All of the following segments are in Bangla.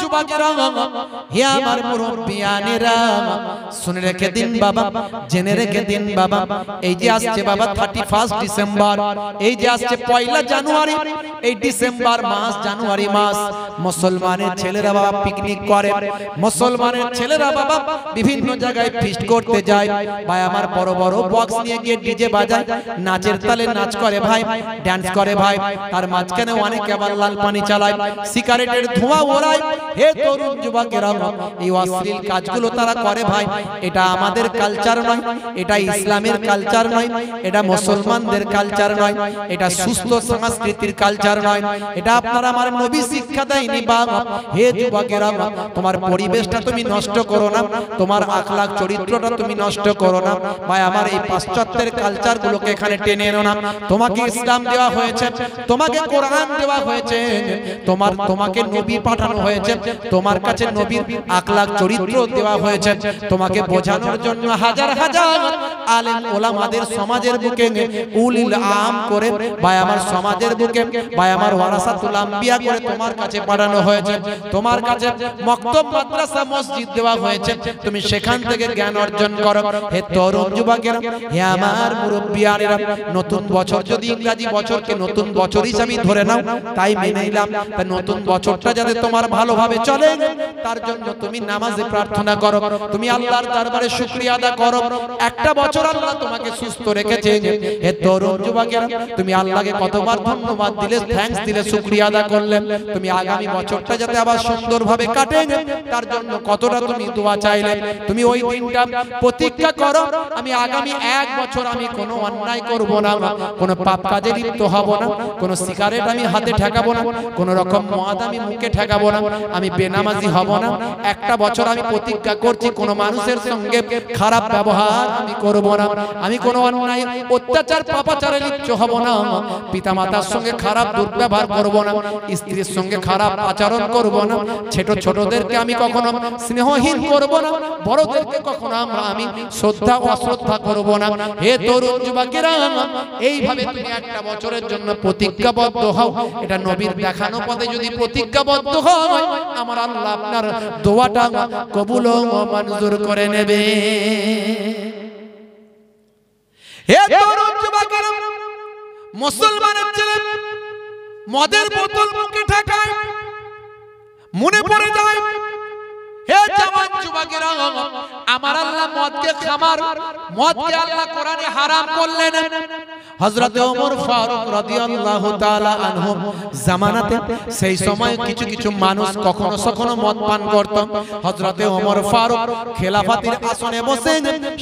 যুবকেরা, হে আমার মুরব্বিয়ানেরা, শুনে রেখে দিন বাবা, জেনে রেখে দিন বাবা, এই যে আসছে বাবা 31 ডিসেম্বর, এই যে আসছে 1 জানুয়ারি, এই ডিসেম্বর মাস, জানুয়ারি মাস মুসলমানের ছেলেরা বাবা পিকনিক করে, মুসলমানের ছেলেরা বাবা বিভিন্ন জায়গায় ফিস্ট করতে যায় ভাই আমার, বড় বড় বক্স নিয়ে গিয়ে ডিজে বাজায়, নাচের তালে নাচ করে ভাই, ডান্স করে ভাই, তার মাঝখানে অনেকে আবার লাল পানি চালায়, সিগারেটের ধোঁয়া ওড়ায়। হে তরুণ যুবকেরা, এই অশ্লীল কাজগুলো তারা করে ভাই, এটা আমাদের কালচার নয়, এটা ইসলামের কালচার নয়, এটা মুসলমানদের কালচার নয়, এটা সুস্থ সংস্কৃতির কালচার নয়, এটা আপনারা আমার নবী শিক্ষা দেয়নি বাবা। হে যুবকেরা, তোমার পরিবেশটা তুমি নষ্ট করো না, তোমার আখলাক চরিত্রটা তুমি নষ্ট করো না ভাই আমার, এই পাশ্চাত্যের কালচার গুলোকে এখানে টেনে এনো না। তোমাকে ইসলাম দেওয়া হয়েছে, তোমাকে কোরআন দেওয়া হয়েছে, তোমাকে নবী পাঠানো হয়েছে, তোমার কাছে নবীর আখলাক চরিত্র দেওয়া হয়েছে, তোমাকে বোঝানোর জন্য হাজার হাজার আলেম ওলামাদের সমাজের বুকে উলিল আম করে ভাই আমার, সমাজের বুকে ভাই আমার ওয়ারাসাতুল আম্বিয়া করে তোমার কাছে পাঠানো হয়েছে, তোমার কাছে মক্তব মাদ্রাসা মসজিদ দেওয়া হয়েছে, তুমি সেখান থেকে জ্ঞান অর্জন করো। হে তরুণ যুবকেরা, হে আমার মুরব্বিয়ানেরা, নতুন বছর যদি ইংরেজি বছরকে নতুন বছর হিসেবে ধরে নাও, তাই মেনে নিলাম, তা নতুন বছরটা যাতে তোমার ভালোভাবে চলে তার জন্য তুমি নামাজে প্রার্থনা করো, তুমি আল্লাহর দরবারে শুকরিয়া আদায় করো, একটা বছর আল্লাহ তোমাকে সুস্থ রেখেছে। হে তরুণ যুবকেরা, তুমি আল্লাহকে কতবার ধন্যবাদ দিলে, থ্যাঙ্কস দিলে, শুকরিয়া আদায় করলে, তুমি আগামী বছরটা যাতে আবার সুন্দরভাবে কাটে তার জন্য কতটা তুমি দোয়া চাইলে, তুমি ওই দিনটা প্রতিজ্ঞা করো, আমি আগামী 1 বছর আমি কোনো অন্যায় করব না, কোনো পাপ কাজে লিপ্ত হব না, কোনো সিগারেট আমি হাতে ঠেকাবো না, কোনো রকম মদ আমি মুখে ঠেকাবো না, আমি বেনামাজি হব না, একটা বছর আমি প্রতিজ্ঞা করছি কোনো মানুষের সঙ্গে খারাপ ব্যবহার আমি করব না, আমি কোনো অন্যায় অত্যাচার পাপাচারে লিপ্ত হব না, পিতামাতার সঙ্গে খারাপ দুর্ব্যবহার করব না, স্ত্রীর সঙ্গে খারাপ আচরণ করব না, ছোটদেরকে আমি কখনো স্নেহহীন করব না, বড়দেরকে কখনো আমি শ্রদ্ধা ও অশ্রদ্ধা করব না। হে তরুণ যুবকেরা, এইভাবে তুমি একটা বছরের জন্য প্রতিজ্ঞাবদ্ধ হও, এটা নবীর দেখানো পথে যদি প্রতিজ্ঞাবদ্ধ হয়, আমার আল্লাহ আপনার দোয়াটা কবুল ও মঞ্জুর করে নেবে। হে তরুণ যুবকেরা, মুসলমানের ছেলে মদের বোতল মুখে ঠেকায়, মনে পড়ে যায়, হে জওয়ান যুবকেরা, আমার আল্লাহ মদকে খামার, মদকে আল্লাহ কোরআনে হারাম করলেন। হযরত ওমর ফারুক রাদিয়াল্লাহু তাআলা আনহু জামানাতে সেই সময় কিছু কিছু মানুষ কখনো কখনো মদ পান করত। হযরত ওমর ফারুক খেলাফতের আসনে বসে,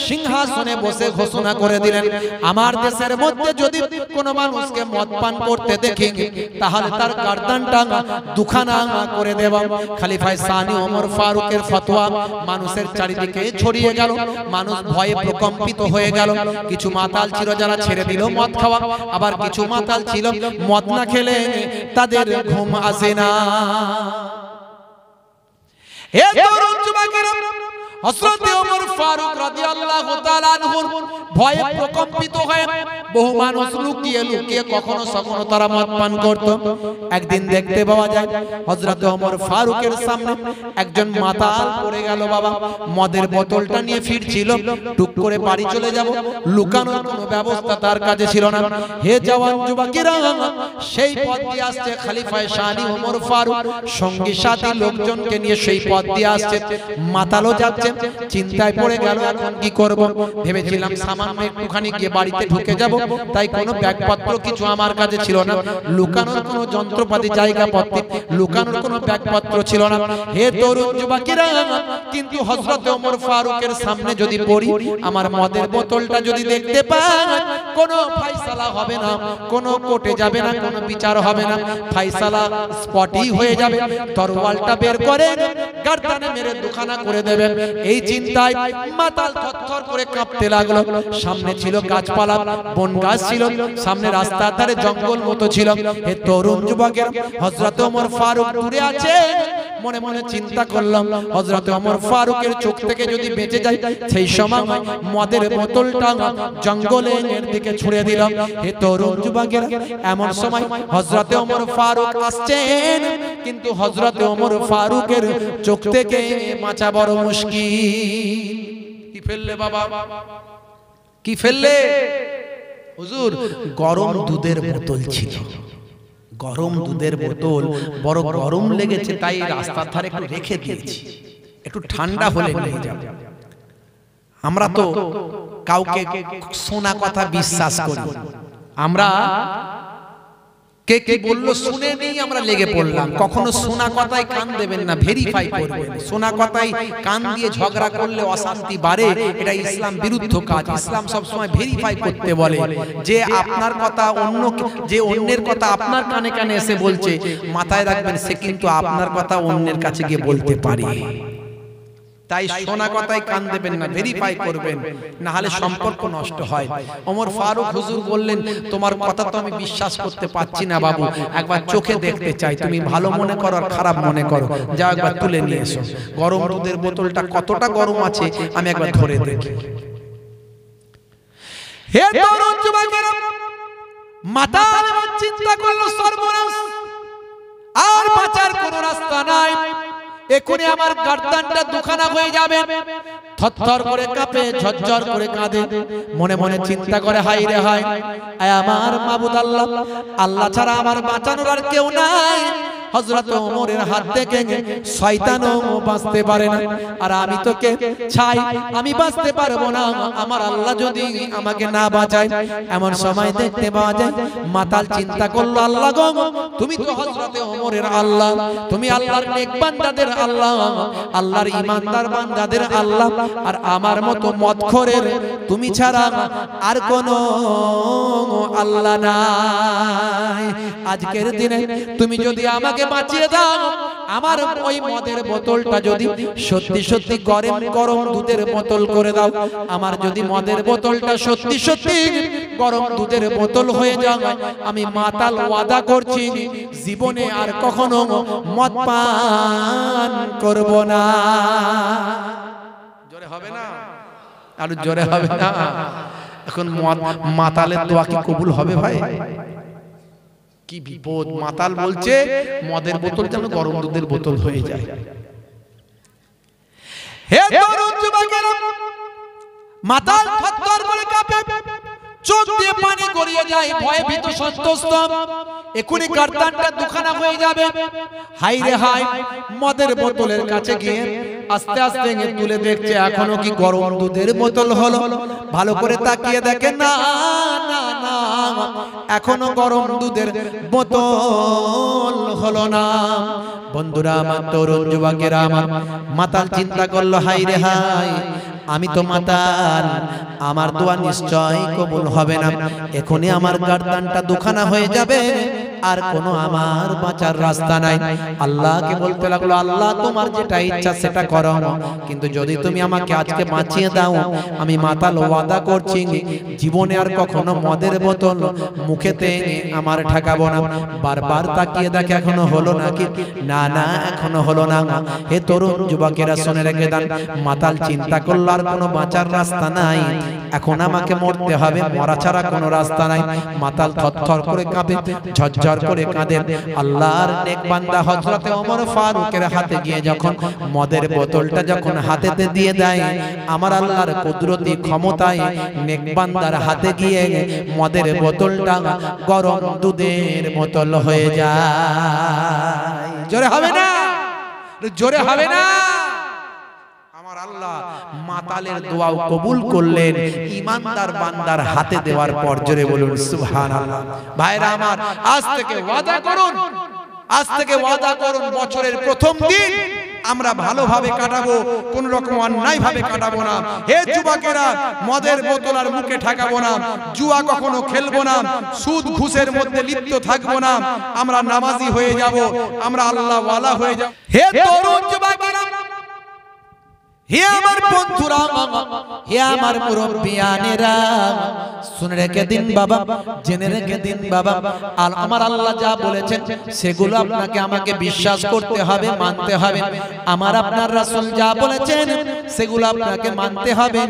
সিংহাসনে বসে ঘোষণা করে দিলেন, আমার দেশের মধ্যে যদি কোনো মানুষকে মদ পান করতে দেখি তাহলে তার গর্দানটা দুখানা করে দেব। খলিফা সানি ওমর ফারুকের ফতোয়া মানুষের চারিদিকে ছড়িয়ে গেল, মানুষ ভয়ে প্রকম্পিত হয়ে গেল। কিছু মাতাল ছিল যারা ছেড়ে দিল মদ খাওয়া, আবার কিছু মাতাল ছিল মদ না খেলে তাদের ঘুম আসে না। হে তরুণ যুবকেরা, হযরত ওমর ফারুক রাদিয়াল্লাহু তাআলা আনহু ভয়ে প্রকম্পিত হয়ে বহু মানুষ লুকিয়ে লুকিয়ে কখনো কখনো তারা মদ পান করত। একদিন দেখতে পাওয়া যায় হযরত ওমর ফারুকের সামনে একজন মাতাল পড়ে গেল। বাবা মদের বোতলটা নিয়ে ফিরছিল, টুক করে বাড়ি চলে যাব, লুকানোর কোনো ব্যবস্থা তার কাছে ছিল না। হে জওয়ান যুবকেরা, সেই পথ দিয়ে আসছে খলিফা শানি ওমর ফারুক, সঙ্গী সাথী লোকজনকে নিয়ে সেই পথ দিয়ে আসছে, মাতালও যাচ্ছে, চিন্তায় পড়ে গেল এখন কি করব। ভেবেছিলাম সামান্য একটুখানি গিয়ে বাড়িতে ঢুকে যাব, তাই কোনো ব্যাগপত্র কিছু আমার কাছে ছিল না, লুকানোর কোনো যন্ত্রপাতি জায়গাপত্র লুকানোর কোনো ব্যাগপত্র ছিল না। হে তরুণ যুবকেরা, কিন্তু হযরত ওমর ফারুকের সামনে যদি পড়ি, আমার মদের বোতলটা যদি দেখতে পাই, কোনো ফয়সালা হবে না, কোনো কোর্টে যাবে না, কোনো বিচার হবে না, ফয়সালা স্পটই হয়ে যাবে, তরোয়ালটা বের করে গর্দানে মেরে দুখানা করে দেবেন। এই চিন্তায় মাতাল থরথর করে কাঁপতে লাগলো। সামনে ছিল গাছপালা, বন গাছ ছিল, সামনে রাস্তার ধারে জঙ্গল মতো ছিল। হে তরুণ যুবকেরা, হযরত ওমর ফারুক দূরে আছে, মনে মনে চিন্তা করলাম হযরত ওমর ফারুকের চোখ থেকে যদি বেঁচে যায় সেই সময় মদের বোতলটা জঙ্গলের দিকে ছুঁড়ে দিলাম। হে তরুণ যুবকেরা, এমন সময় হযরত ওমর ফারুক আসছেন, কিন্তু হযরত ওমর ফারুকের চোখ থেকে বাঁচা বড় মুশকিল। কি ফেললে বাবা, কি ফেললে? হুজুর, গরম দুধের বোতল ছিল, গরম দুধের বোতল, বড় গরম লেগেছে তাই রাস্তার ধারে একটু রেখে দিয়েছি, একটু ঠান্ডা হলে নিয়ে যাব। আমরা তো কাউকে শোনা কথা বিশ্বাস করি, আমরা কে কে বললো শুনে নেই আমরা লেগে পড়লাম। কখনো শোনা কথায় কান দেবেন না, ভেরিফাই করবেন। শোনা কথায় কান দিয়ে ঝগড়া করলে অশান্তি বাড়ে, এটা ইসলাম বিরুদ্ধ কাজ। ইসলাম সবসময় ভেরিফাই করতে বলে, যে আপনার কথা অন্য, যে অন্যের কথা আপনার কানে কানে এসে বলছে, মাথায় রাখবেন সে কিন্তু আপনার কথা অন্যের কাছে গিয়ে বলতে পারে। তাই শোনা কথায় কান দেবেন না, ভেরিফাই করবেন, না হলে সম্পর্ক নষ্ট হয়। ওমর ফারুক হুজুর বললেন, তোমার কথা তো আমি বিশ্বাস করতে পারছি না বাবু, একবার চোখে দেখতে চাই, তুমি ভালো মনে করো আর খারাপ মনে করো, যাও একবার তুলে নিয়ে এসো। গরম দুধের বোতলটা কতটা গরম আছে আমি একবার ধরে দেখি। হে তরুণ যুবকেরা, মাথা চিন্তা করলো সর্বনাশ, আর বাঁচার কোনো রাস্তা নাই, এখনই আমার গর্দানটা দুখানা হয়ে যাবে। থরথর করে কাঁপে, ঝরঝর করে কাঁদে, মনে মনে চিন্তা করে, হাই রে হাই, আমার মাবুদ আল্লাহ, আল্লাহ ছাড়া আমার বাঁচানোর আর কেউ নাই। হযরত ওমরের হাত থেকে শয়তানও বাঁচতে পারে না, আর আমি তোকে চাই, আমি বাঁচতে পারবো না আমার আল্লাহ যদি আমাকে না বাঁচায়। এমন সময় দেখতে পাওয়া যায় মাতাল চিন্তা করলো, আল্লাহ গো, তুমি তো হযরত ওমরের আল্লাহ, তুমি আল্লাহর নেক বান্দাদের আল্লাহ, আল্লাহর ঈমানদার বান্দাদের আল্লাহ, আর আমার মতো মদখোরের তুমি ছাড়া আর কোনো আল্লাহ নাই। আজকের দিনে তুমি যদি আমাকে বাঁচিয়ে দাও, আমার ওই মদের বোতলটা যদি সত্যি সত্যি গরম গরম দুধের বোতল করে দাও, আমার যদি মদের বোতলটা সত্যি সত্যি গরম দুধের বোতল হয়ে যায়, আমি মাতাল ওয়াদা করছি জীবনে আর কখনো মদ পান করব না। জোরে হবে না? আর জোরে হবে না? এখন মাতালের দোয়া কি কবুল হবে ভাই? কি বিপদ! মাতাল বলছে মদের বোতল যেন গরম দুধের বোতল হয়ে যায়। হে তরুণ যুবকেরা, মাতাল থরথর করে কাঁপে, চোখ দিয়ে পানি গড়িয়ে যায়, ভয়ে ভীত সন্ত্রস্ত, এখনই গর্দানটা দুখানা হয়ে যাবে। হাই রে হাই, মদের বোতলের কাছে গিয়ে আস্তে আস্তে তুলে দেখছে এখনো কি গরম দুধের বোতল হলো। ভালো করে তাকিয়ে দেখে, না না না, এখনো গরম দুধের বোতল হলো না। বন্ধুরা আমার, তরুণ যুবকেরা আমার, মাতাল চিন্তা করলো, হাই রে হাই, আমি তো মাতাল, আমার দোয়া নিশ্চয় কবুল হবে না, এখনই আমার গর্দানটা দুখানা হয়ে যাবে, আর কোনো আমার বাঁচার রাস্তা নাই। আল্লাহকে বলতে লাগলো, আল্লাহ তোমার যেটা ইচ্ছা সেটা করো, কিন্তু যদি তুমি আমাকে আজকে বাঁচিয়ে দাও, আমি মাতাল ওয়াদা করছি জীবনে আর কখনো মদের বোতল মুখেতে আমার ঠেকাবো না। বারবার তাকিয়ে দেখে এখনো হলো নাকি, না না এখনো হলো না। হে তরুণ যুবকেরা শুনে রেখে দেন, মাতাল চিন্তা করলো আর কোনো বাঁচার রাস্তা নাই, এখন আমাকে মরতে হবে, মরা ছাড়া কোনো রাস্তা নাই। মাতাল থরথর করে কাঁপে, ঝরঝর করে কাঁদে। আল্লাহর নেক বান্দা হযরত ওমর ফারুকের হাতে গিয়ে যখন মদের বোতলটা যখন হাতেতে দিয়ে দেয়, আমার আল্লাহর কুদরতি ক্ষমতায় নেক বান্দার হাতে গিয়ে মদের বোতলটা গরম দুধের বোতল হয়ে যায়। জোরে হবে না? জোরে হবে না? আমার আল্লাহ মাতালের দোয়াও কবুল করলেন ঈমানদার বান্দার হাতে দেওয়ার পর। জোরে বলুন সুবহানাল্লাহ। ভাইরা আমার, আজ থেকে ওয়াদা করুন, আজ থেকে ওয়াদা করুন, বছরের প্রথম দিন আমরা ভালোভাবে কাটাবো, কোন রকম অন্যায় ভাবে কাটাবো না। হে যুবকেরা, মদের বোতল আর মুখে ঠেকাবো না, জুয়া কখনো খেলবো না, সুদ ঘুষের মধ্যে লিপ্ত থাকবো না, আমরা নামাজি হয়ে যাব, আমরা আল্লাহ ওয়ালা হয়ে যাব। হে তরুণ যুবকেরা, হে আমার বন্ধুরা, হে আমার মুরব্বিয়ানেরা, শুনে রেখে দিন বাবা, জেনে রেখে দিন বাবা, আমার আল্লাহ যা বলেছেন সেগুলো আপনাকে আমাকে বিশ্বাস করতে হবে, মানতে হবে। আমার আপনার রাসূল যা বলেছেন সেগুলো আপনাকে মানতে হবে,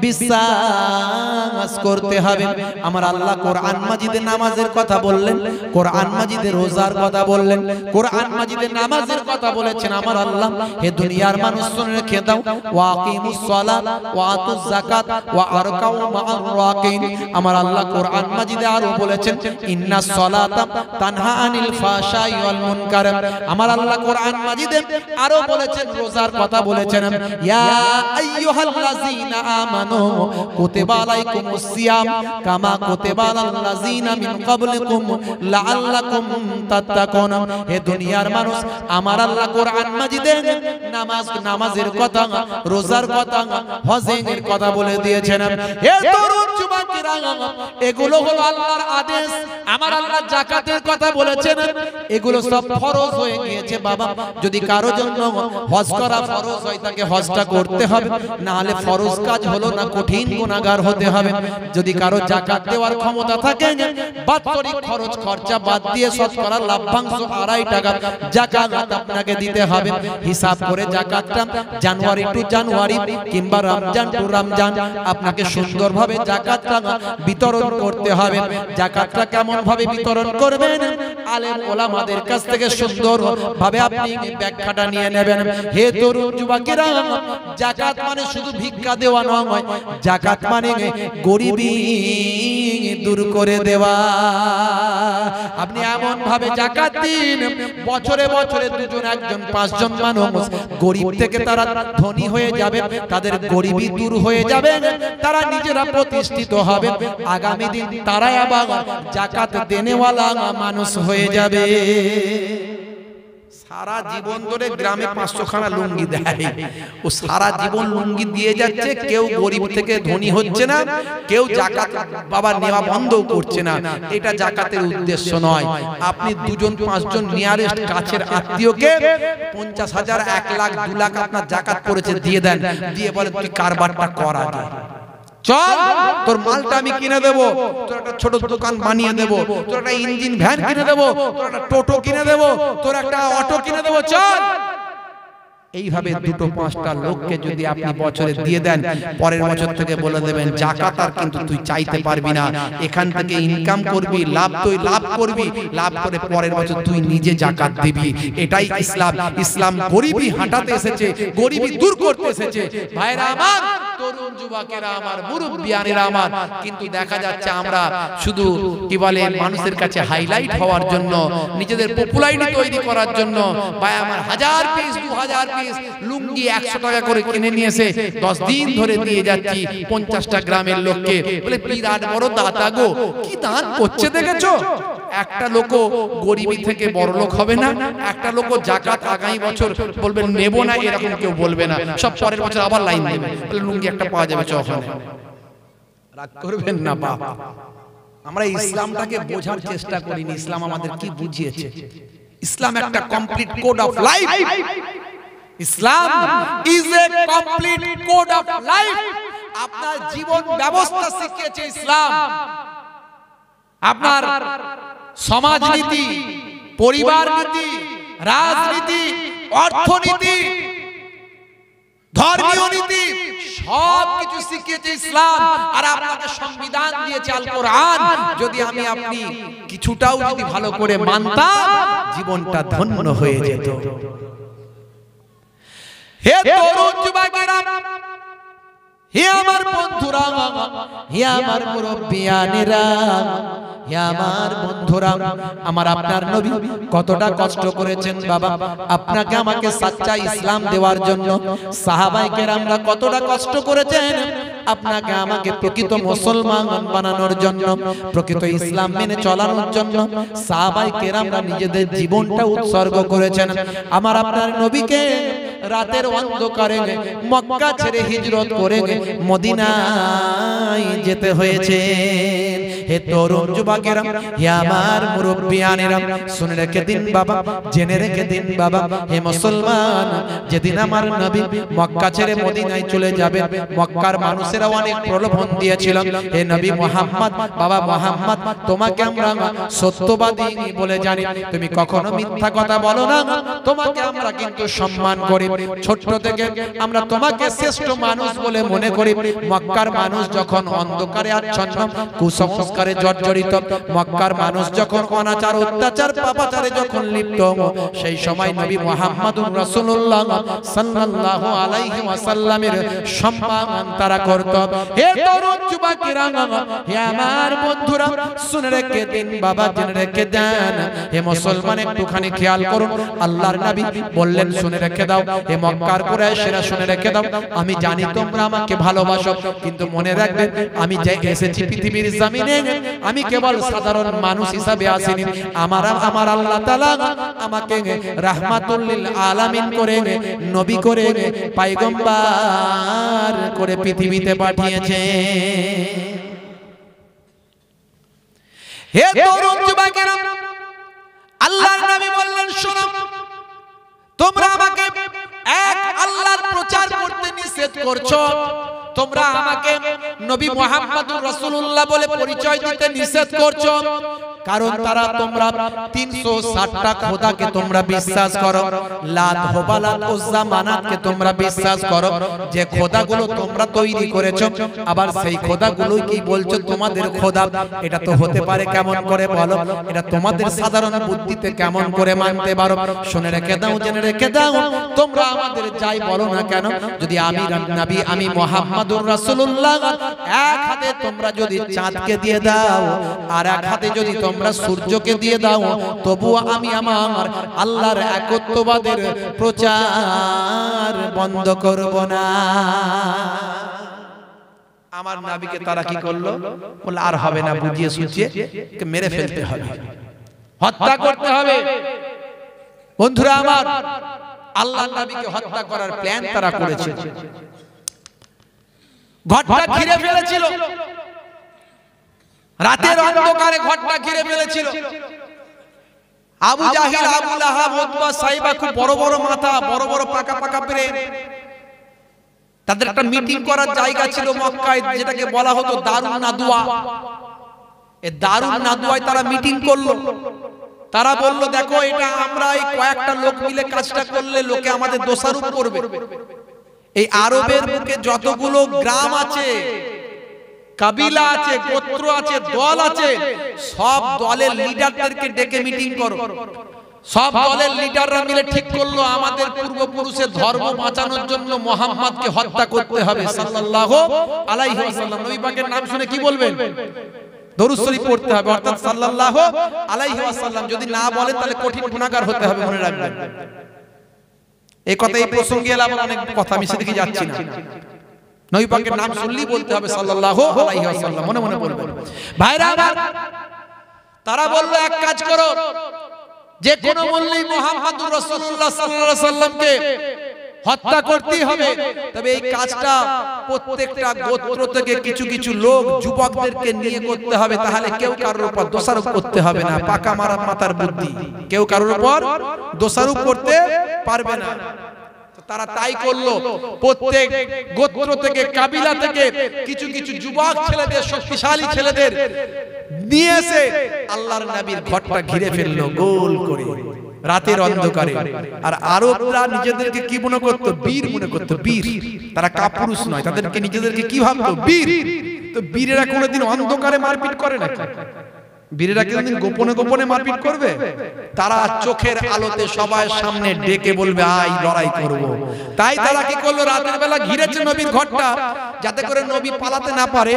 বিশ্বাস করতে হবে। আমার আল্লাহ কোরআন মাজিদে নামাজের কথা বললেন, কোরআন মাজিদে রোজার কথা বললেন, কোরআন মাজিদে নামাজের কথা বলেছেন আমার আল্লাহ। হে দুনিয়ার মানুষ শুনে রেখে দাও, ওয়াকিমুস সালাত ওয়া আতুজ যাকাত ওয়া আরকাউ মা'আর রাকিন। আমার আল্লাহ কোরআন মাজিদে আরো বলেছেন, ইন্নাস সালাতা তানহা আনিল ফাহশাই ওয়াল মুনকার। আমার আল্লাহ কোরআন মাজিদে আরো বলেছেন, রোজার কথা বলেছেন, ইয়া আইয়ুহাল্লাযীনা আমানু কুতিবা আলাইকুমুস সিয়াম কামা কুতিবা আলাল্লাযীনা মিন ক্বাবলিকুম লাআল্লাকুম তাত্তাকুন। হে দুনিয়ার মানুষ, আমার আল্লাহ কোরআন মাজিদে নামাজের কথা, রোজার কথা, হজের কথা বলে দিয়েছেন। হে তরুণ যুবকেরা, এগুলো হলো আল্লাহর আদেশ। আমার আল্লাহ যাকাতের কথা বলেছেন, এগুলো সব ফরজ হয়ে গিয়েছে বাবা। যদি কারো জন্য হজ করা ফরজ হয়, তাকে হজটা করতে হবে, না হলে ফরজ কাজ হলো না, কঠিন গুনাহগার হতে হবে। যদি কারো যাকাত দেওয়ার ক্ষমতা থাকে, বাৎসরিক খরচ খরচা বাদ দিয়ে শতকরা লাভ্যাংশ 2.5 টাকা যাকাত আপনাকে দিতে হবে। হিসাব করে যাকাতটা জানুয়ারি টু জানুয়ারি কিংবা রমজান টু রমজান আপনাকে সুন্দরভাবে যাকাতটা বিতরণ করতে হবে। যাকাতটা কেমন ভাবে বিতরণ করবেন, আলেম ওলামাদের কাছ থেকে সুন্দরভাবে আপনি ব্যাখ্যাটা নিয়ে নেবেন। হে তরুণ যুবকেরা, যাকাত মানে শুধু ভিক্ষা দেওয়া নয়, যাকাত মানে গরিবী দূর করে দেওয়া। আপনি এমন ভাবে যাকাত দিন, বছরে বছরে 2 জন 1 জন 5 জন মানুষ গরিব থেকে তারা ধনী হয়ে যাবে, তাদের গরিবী দূর হয়ে যাবে, তারা নিজেরা প্রতিষ্ঠিত হবে। আগামী দিন তারাই আবার যাকাত দেনেওয়ালা মানুষ হয়ে যাবে। সারা জীবন ধরে গ্রামে 500 খানা লুঙ্গি দেয়, ও সারা জীবন লুঙ্গি দিয়ে যাচ্ছে, কেউ গরিব থেকে ধনী হচ্ছে না, কেউ যাকাত বাবা নেওয়া বন্ধ করছে না। এটা যাকাতের উদ্দেশ্য নয়। আপনি 2 জন 5 জন নিয়ারেস্ট কাছের আত্মীয়কে 50,000 1 লাখ 2 লাখ আপনার যাকাত পড়েছে দিয়ে দেন, দিয়ে বলেন তুই কারবারটা কর আগে, চল তোর মালটা আমি কিনে দেবো, তোর একটা ছোট দোকান বানিয়ে দেবো, তোর একটা ইঞ্জিন ভ্যান কিনে দেবো, তোর একটা টোটো কিনে দেবো, তোর একটা অটো কিনে দেবো, চল। এইভাবে 2-5টা লোককে যদি আপনি বছরে দিয়ে দেন, পরের বছর থেকে বলে দেবেন যাকাত আর কিন্তু তুই চাইতে পারবি না, এখান থেকে ইনকাম করবি, লাভ তুই লাভ করবি, লাভ করে পরের বছর তুই নিজে যাকাত দিবি। এটাই ইসলাম। ইসলাম গরিবী হাঁটাতে এসেছে, গরিবী দূর করতে এসেছে। ভাইরা আমার, তরুণ যুবকেরা আমার, মুরব্বিয়ানেরা আমার, কিন্তু দেখা যাচ্ছে আমরা শুধু কি বলে মানুষের কাছে হাইলাইট হওয়ার জন্য, নিজেদের পপুলারিটি তৈরি করার জন্য, ভাই আমার 1000 পিস 2000 পিস লুঙ্গি 100 টাকা করে কিনে নিয়ে এসে 10 দিন ধরে দিয়ে যাচ্ছি 50টা গ্রামের লোককে। বলে বিরাট বড় দাতা গো, কি দান করছে দেখেছো? একটা লোক গরিবী থেকে বড় লোক হবে না, একটা লোক যাকাত আগামী বছর বলবে নেব না, এরকম কেউ বলবে না। সব পরের বছর আবার লাইন দেবে, বলে লুঙ্গি একটা পাওয়া যাবে ওখানে। রাগ করবেন না বাপ, আমরা ইসলামটাকে বোঝার চেষ্টা করিনি। ইসলাম আমাদের কি বুঝিয়েছে? ইসলাম একটা complete code of life. Islam is a complete code of life. আপনার জীবন ব্যবস্থা শিখিয়েছে ইসলাম। আপনার সমাজনীতি, পরিবার নীতি, রাজনীতি, অর্থনীতি, ধর্মীয় নীতি সবকিছু শিখিয়েছে ইসলাম। আর আপনাকে সংবিধান দিয়েছে আল কোরআন। যদি আমি আপনি কিছুটাও যদি ভালো করে মানতাম, জীবনটা ধন্য হয়ে যেত। হে তরুণ যুবকেরা, হে আমার বন্ধুরা, হে আমার মুরব্বিয়ানেরা, হে আমার বন্ধুরা, আমার আপনার নবী কতটা কষ্ট করেছেন বাবা আপনাকে আমাকে সাচ্চা ইসলাম দেওয়ার জন্য। সাহাবায়ে কেরামরা কতটা কষ্ট করেছেন আপনাকে আমাকে প্রকৃত মুসলমান বানানোর জন্য, প্রকৃত ইসলাম মেনে চলানোর জন্য। সাহাবায়ে কেরামরা নিজেদের জীবনটা উৎসর্গ করেছেন। আমার আপনার নবীকে রাতের অন্ধকারে মক্কা ছেড়ে হিজরত করে মদিনায় যেতে হয়েছে। হে তরুণ যুবকেরা, হে আমার মুরব্বিয়ানেরা, শুনে রেখে দিন বাবা, জেনে রেখে দিন বাবা, হে মুসলমান, যেদিন আমার নবী মক্কা ছেড়ে মদিনায় চলে যাবে, মক্কার মানুষেরা অনেক প্রলোভন দিয়েছিল, হে নবী মুহাম্মদ, বাবা মুহাম্মদ, তোমাকে আমরা সত্যবাদী বলে জানি, তুমি কখনো মিথ্যা কথা বলো না, তোমাকে আমরা কিন্তু সম্মান করি, ছোট থেকে আমরা তোমাকে শ্রেষ্ঠ মানুষ বলে মনে করি। মক্কার মানুষ যখন অন্ধকারে আচ্ছন্ন, কুসংস্কারে জর্জরিত, মক্কার মানুষ যখন অনাচার অত্যাচার পাপাচারে যখন লিপ্ত, সেই সময় নবী মুহাম্মদুর রাসূলুল্লাহ সাল্লাল্লাহু আলাইহি ওয়াসাল্লামের সম্মান তারা করত। হে তরুণ যুবকেরা, হে আমার বন্ধুরা, শুনে রেখে দিন বাবা, জেনে রেখে দেন, হে মুসলমান একটুখানি খেয়াল করুন, আল্লাহর নবী বললেন শুনে রেখে দাও, হে মক্কার কুরাইশরা শুনে রেখে দাও, আমি জানি তোমরা আমাকে ভালোবাসো, কিন্তু মনে রাখবে আমি যে এসেছি পৃথিবীর জমিনে, আমি কেবল সাধারণ মানুষ হিসাবে আসিনি, আমার আল্লাহ তাআলা আমাকে রাহমাতুল লিল আলামিন করে, নবী করে, পয়গম্বর করে পৃথিবীতে পাঠিয়েছে। হে তরুণ যুবকেরা, আল্লাহর নবী বললেন শোনো, তোমরা আমাকে এক আল্লাহর প্রচার করতে নিষেধ করছো, তোমরা আমাকে নবী মুহাম্মদুর রাসূলুল্লাহ বলে পরিচয় দিতে নিষেধ করছো, কারণ তারা তোমরা 360টা খোদাকে তোমরা বিশ্বাস করো, লাত হুবালাত উজ্জা মানাতকে তোমরা বিশ্বাস করো, যে খোদাগুলো তোমরা তৈরি করেছো, আবার সেই খোদাগুলোই কি বলছো তোমাদের খোদা, এটা তো হতে পারে কেমন করে বলো, এটা তোমাদের সাধারণ বুদ্ধিতে কেমন করে মানতে পারো? শুনে রেখে দাও, জেনে রেখে দাও, তোমরা আমাদের যাই বলো না কেন, যদি আমি নবী, আমি মুহাম্মদুর রাসূলুল্লাহ, এক হাতে তোমরা যদি চাঁদকে দিয়ে দাও, আর এক হাতে যদি তোমরা সূর্যকে দিয়ে দাও, তবুও আমি আমার আল্লাহর একত্ববাদের প্রচার বন্ধ করব না। আমার নবীকে তারা কি করলো? বলে আর হবে না, বুঝিয়ে সুঝিয়ে মেরে ফেলতে হবে, হত্যা করতে হবে। বন্ধুরা আমার, আল্লাহর নবীকে হত্যা করার প্ল্যান তারা করেছে, ঘরটা ঘিরে ফেলেছিল, রাতের অন্ধকারে ঘরটা ঘিরে ফেলেছিল। আবু জাহিল, আবু লাহাব, উতবা, সাইবা, খুব বড় বড় মাথা, বড় বড় পাকা পাকা ব্রেন, তাদের একটা মিটিং করার জায়গা ছিল মক্কায়, যেটাকে বলা হতো দারুন নাদওয়া। এই দারুন নাদওয়ায় তারা মিটিং করলো, তারা বলল দেখো, এটা আমরা এই কয়েকটা লোক মিলে কাজটা করলে লোকে আমাদের দোষারোপ করবে। এই আরবের বুকে যতগুলো গ্রাম আছে, কাবিলা আছে, গোত্র আছে, দল আছে, সব দলের লিডারদেরকে ডেকে মিটিং করো। সব দলের লিডাররা মিলে ঠিক করলো, আমাদের পূর্বপুরুষের ধর্ম বাঁচানোর জন্য মুহাম্মদকে হত্যা করতে হবে সাল্লাল্লাহু আলাইহি ওয়াসাল্লাম। নবী পাকের নাম শুনে কি বলবেন? দরুদ শরীফ পড়তে হবে, অর্থাৎ সাল্লাল্লাহু আলাইহি ওয়াসাল্লাম। যদি না বলেন তাহলে কঠিন গুনাহগার হতে হবে, মনে রাখবেন। এই কথা, এই প্রসঙ্গে এলাম, অনেক কথা আমি সেদিকে যাচ্ছি না। নবী পাকের নাম শুনলেই বলতে হবে সাল্লাল্লাহু আলাইহি ওয়াসাল্লাম, মনে মনে বলবেন। ভাইরা আমার, তারা বলল এক কাজ করো, যে কোন মূল্যে মুহাম্মদুর রাসূলুল্লাহ সাল্লাল্লাহু আলাইহি ওয়াসাল্লামকে হত্যা করতেই হবে। তবে এই কাজটা প্রত্যেকটা গোত্র থেকে কিছু কিছু লোক, যুবকদেরকে নিয়ে করতে হবে, তাহলে কেউ কারোর উপর দোষারোপ করতে হবে না। পাকা মারা মাথার বুদ্ধি, কেউ কারোর উপর দোষারোপ করতে পারবে না। তারা তাই করলো, প্রত্যেক গোত্র থেকে, কাবিলা থেকে কিছু কিছু যুবক ছেলেদের, শক্তিশালী ছেলেদের নিয়ে এসে আল্লাহর নবীর ঘরটা ঘিরে ফেললো গোল করে রাতের অন্ধকারে। আর আরবরা নিজেদেরকে কি মনে করতো? বীর মনে করতো, বীর। তারা কাপুরুষ নয়, তাদেরকে নিজেদেরকে কি ভাবতো? বীর। তো বীরেরা কোনোদিন অন্ধকারে মারপিট করে না, বীরেরা কোনদিন গোপনে গোপনে মারপিট করবে? তারা চোখের আলোতে সবার সামনে ডেকে বলবে আই লড়াই করব। তাই তারা কি করলো? রাতের বেলা ঘিরেছে নবীর ঘরটা, যাতে করে নবী পালাতে না পারে,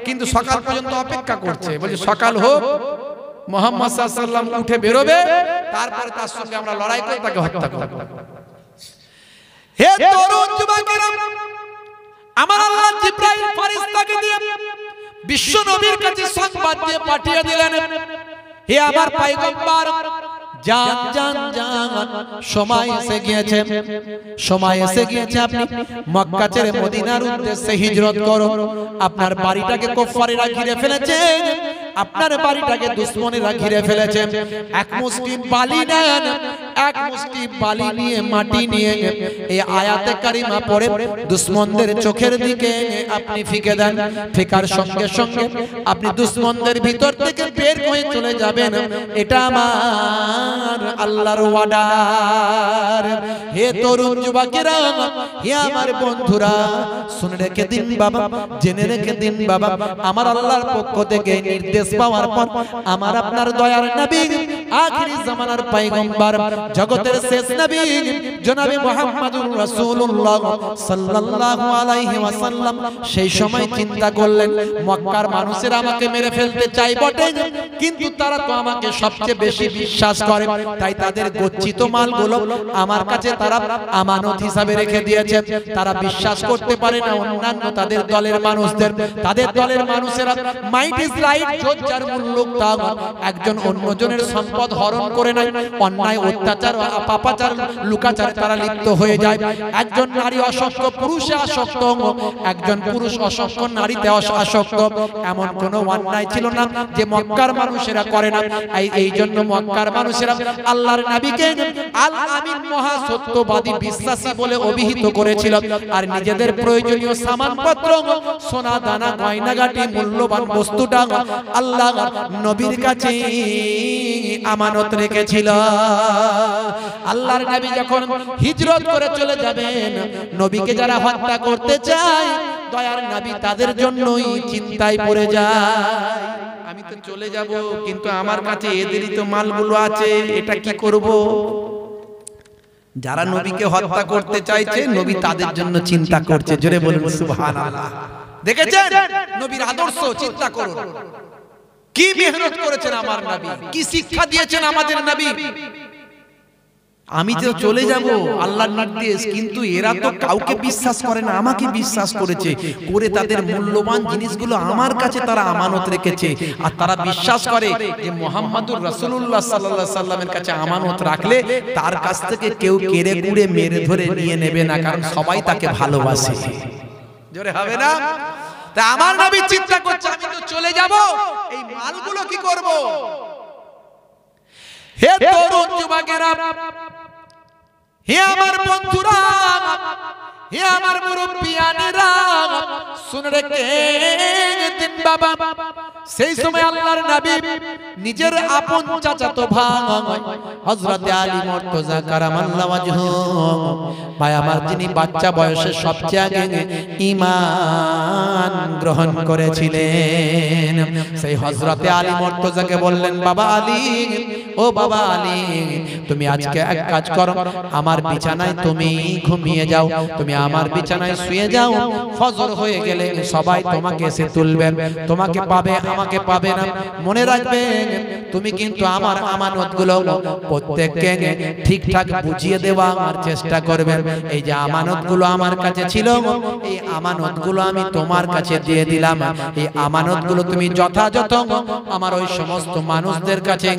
কিন্তু সকাল পর্যন্ত অপেক্ষা করছে। বলছে সকাল হোক, মুহাম্মদ সাল্লাল্লাহু আলাইহি ওয়াসাল্লাম উঠে বেরোবে, তারপরে তার সঙ্গে আমরা লড়াই করে তাকে হত্যা করব। হে তরুণ যুবকেরা, আমার আল্লাহ জিবরাইল ফেরেশতাকে দিয়ে বিশ্ব নবীর কাছে সংবাদ দিয়ে পাঠিয়ে দিলেন, হে আমার পয়গম্বর, যান যান যান, সময় এসে গিয়েছে, সময় এসে গিয়েছে, আপনি মক্কা ছেড়ে মদিনার উদ্দেশ্যে হিজরত করুন। আপনার বাড়িটাকে কুফারেরা ঘিরে ফেলেছে, আপনার বাড়িটাকে দুশমনেরা ঘিরে ফেলেছে। এক মুষ্টি বালি নেন, এক মুষ্টি বালি নিয়ে মাটি নিয়ে এই আয়াতে কারিমা পড়ে দুশমনদের চোখের দিকে আপনি ফিকে দেন। ফিকার সঙ্গে সঙ্গে আপনি দুশমনদের ভিতর থেকে বের হয়ে চলে যাবেন। এটা আমার আল্লাহর ওয়াদার। হে তরুণ যুবকেরা, হে আমার বন্ধুরা, শুনে রেখে দিন বাবা, জেনে রেখে দিন বাবা, আমার আল্লাহর পক্ষ থেকে নির্দেশ পাওয়ার পর আমার আপনার দয়ার নবী, আখিরি জামানার পয়গম্বর, জগতের শেষ নবী জনাবে মুহাম্মদুর রাসূলুল্লাহ সাল্লাল্লাহু আলাইহি ওয়াসাল্লাম সেই সময় চিন্তা করলেন, মক্কার মানুষেরা আমাকে মেরে ফেলতে চাই বটে, কিন্তু তারা তো আমাকে সবচেয়ে বেশি বিশ্বাস করে, তাই তাদের গচ্ছিত মালগুলো আমার কাছে তারা আমানত হিসাবে রেখে দিয়েছে। তারা বিশ্বাস করতে পারে না অন্যান্য তাদের দলের মানুষদের। তাদের দলের মানুষেরা মাইট ইজ রাইট, যার মূল্য তা একজন অন্যজনের সম্পদ হরণ করে নাই, অন্যায় অত্যাচার পাপাচার লুকাচারে তারা লিপ্ত হয়ে যায়। একজন নারী অসক্ত পুরুষে আসক্ত, একজন পুরুষ অসক্ত নারীতে আসক্ত, এমন কোনো অন্যায় ছিল না যে মক্কার মানুষেরা করে না। এই জন্য মক্কার মানুষেরা আল্লাহর নবীকে আল আমিন মহা সত্যবাদী বিশ্বাসী বলে অভিহিত করেছিল। আর নিজেদের প্রয়োজনীয় সামানপত্র, সোনা দানা গয়নাগাটি মূল্যবান বস্তুটা আল্লাহ নবীর কাছে আমানত রেখেছিল। আল্লাহর নবী যখন হিজরত করে চলে যাবেন, নবীকে যারা হত্যা করতে চায়, দয়ার নবী তাদের জন্যই চিন্তায় পড়ে যায়। আমি তো চলে যাব, কিন্তু আমার কাছে এদেরই তো মালগুলো আছে, এটা কি করব? যারা নবীকে হত্যা করতে চাইছে, নবী তাদের জন্য চিন্তা করছে। জোরে বলুন সুবহানাল্লাহ। দেখেছেন নবীর আদর্শ? চিন্তা করুন কি মেহনত করেছেন আমার নবী, কি শিক্ষা দিয়েছেন আমাদের নবী। আমি তো চলে যাব, আল্লাহর নির্দেশ, কিন্তু এরা তো কাউকে বিশ্বাস করে না, আমাকে বিশ্বাস করেছে, করে তাদের মূল্যবান জিনিসগুলো আমার কাছে তারা আমানত রেখেছে। আর তারা বিশ্বাস করে যে মুহাম্মদুর রাসূলুল্লাহ সাল্লাল্লাহু আলাইহি সাল্লামের কাছে আমানত রাখলে তার কাছ থেকে কেউ কেড়ে কুড়ে মেরে ধরে নিয়ে নেবে না, কারণ সবাই তাকে ভালোবাসে। জোরে হবে না? তা আমার নবী চিন্তা করছে, আমি তো চলে যাব, এই মালগুলো কি করব? হে তরুণ যুবকেরা, হে আমার বন্ধুরা, হে আমার মুরব্বিয়ানেরা, শুনে রেখে দিন বাবা, সেই সময় আল্লাহর নবী নিজের আপন চাচাতো ভাই হযরত আলী মুর্তজা কারামাল্লাহু ওয়াজহু, ভাই আমার, যিনি বাচ্চা বয়সে সবচেয়ে আগে ঈমান গ্রহণ করেছিলেন, সেই হযরত আলী মুর্তজাকে বললেন, বাবা আলী, ও বাবা আলী, তুমি আজকে এক কাজ করো, আমার বিছানায় তুমি ঘুমিয়ে যাও, তুমি আমার বিছানায় শুয়ে যাও, ফজর হয়ে গেলে সবাই তোমাকে এসে তুলবে, তোমাকে পাবে, আমাকে পাবে না। মনে রাখবে, তুমি কিন্তু আমার আমানতগুলো প্রত্যেককে ঠিকঠাক বুঝিয়ে দেওয়ার চেষ্টা করবে। এই যে আমানতগুলো আমার কাছে ছিল, এই আমানতগুলো আমি তোমার কাছে দিয়ে দিলাম, এই আমানতগুলো তুমি যথাযথ আমার ওই সমস্ত মানুষদের কাছে,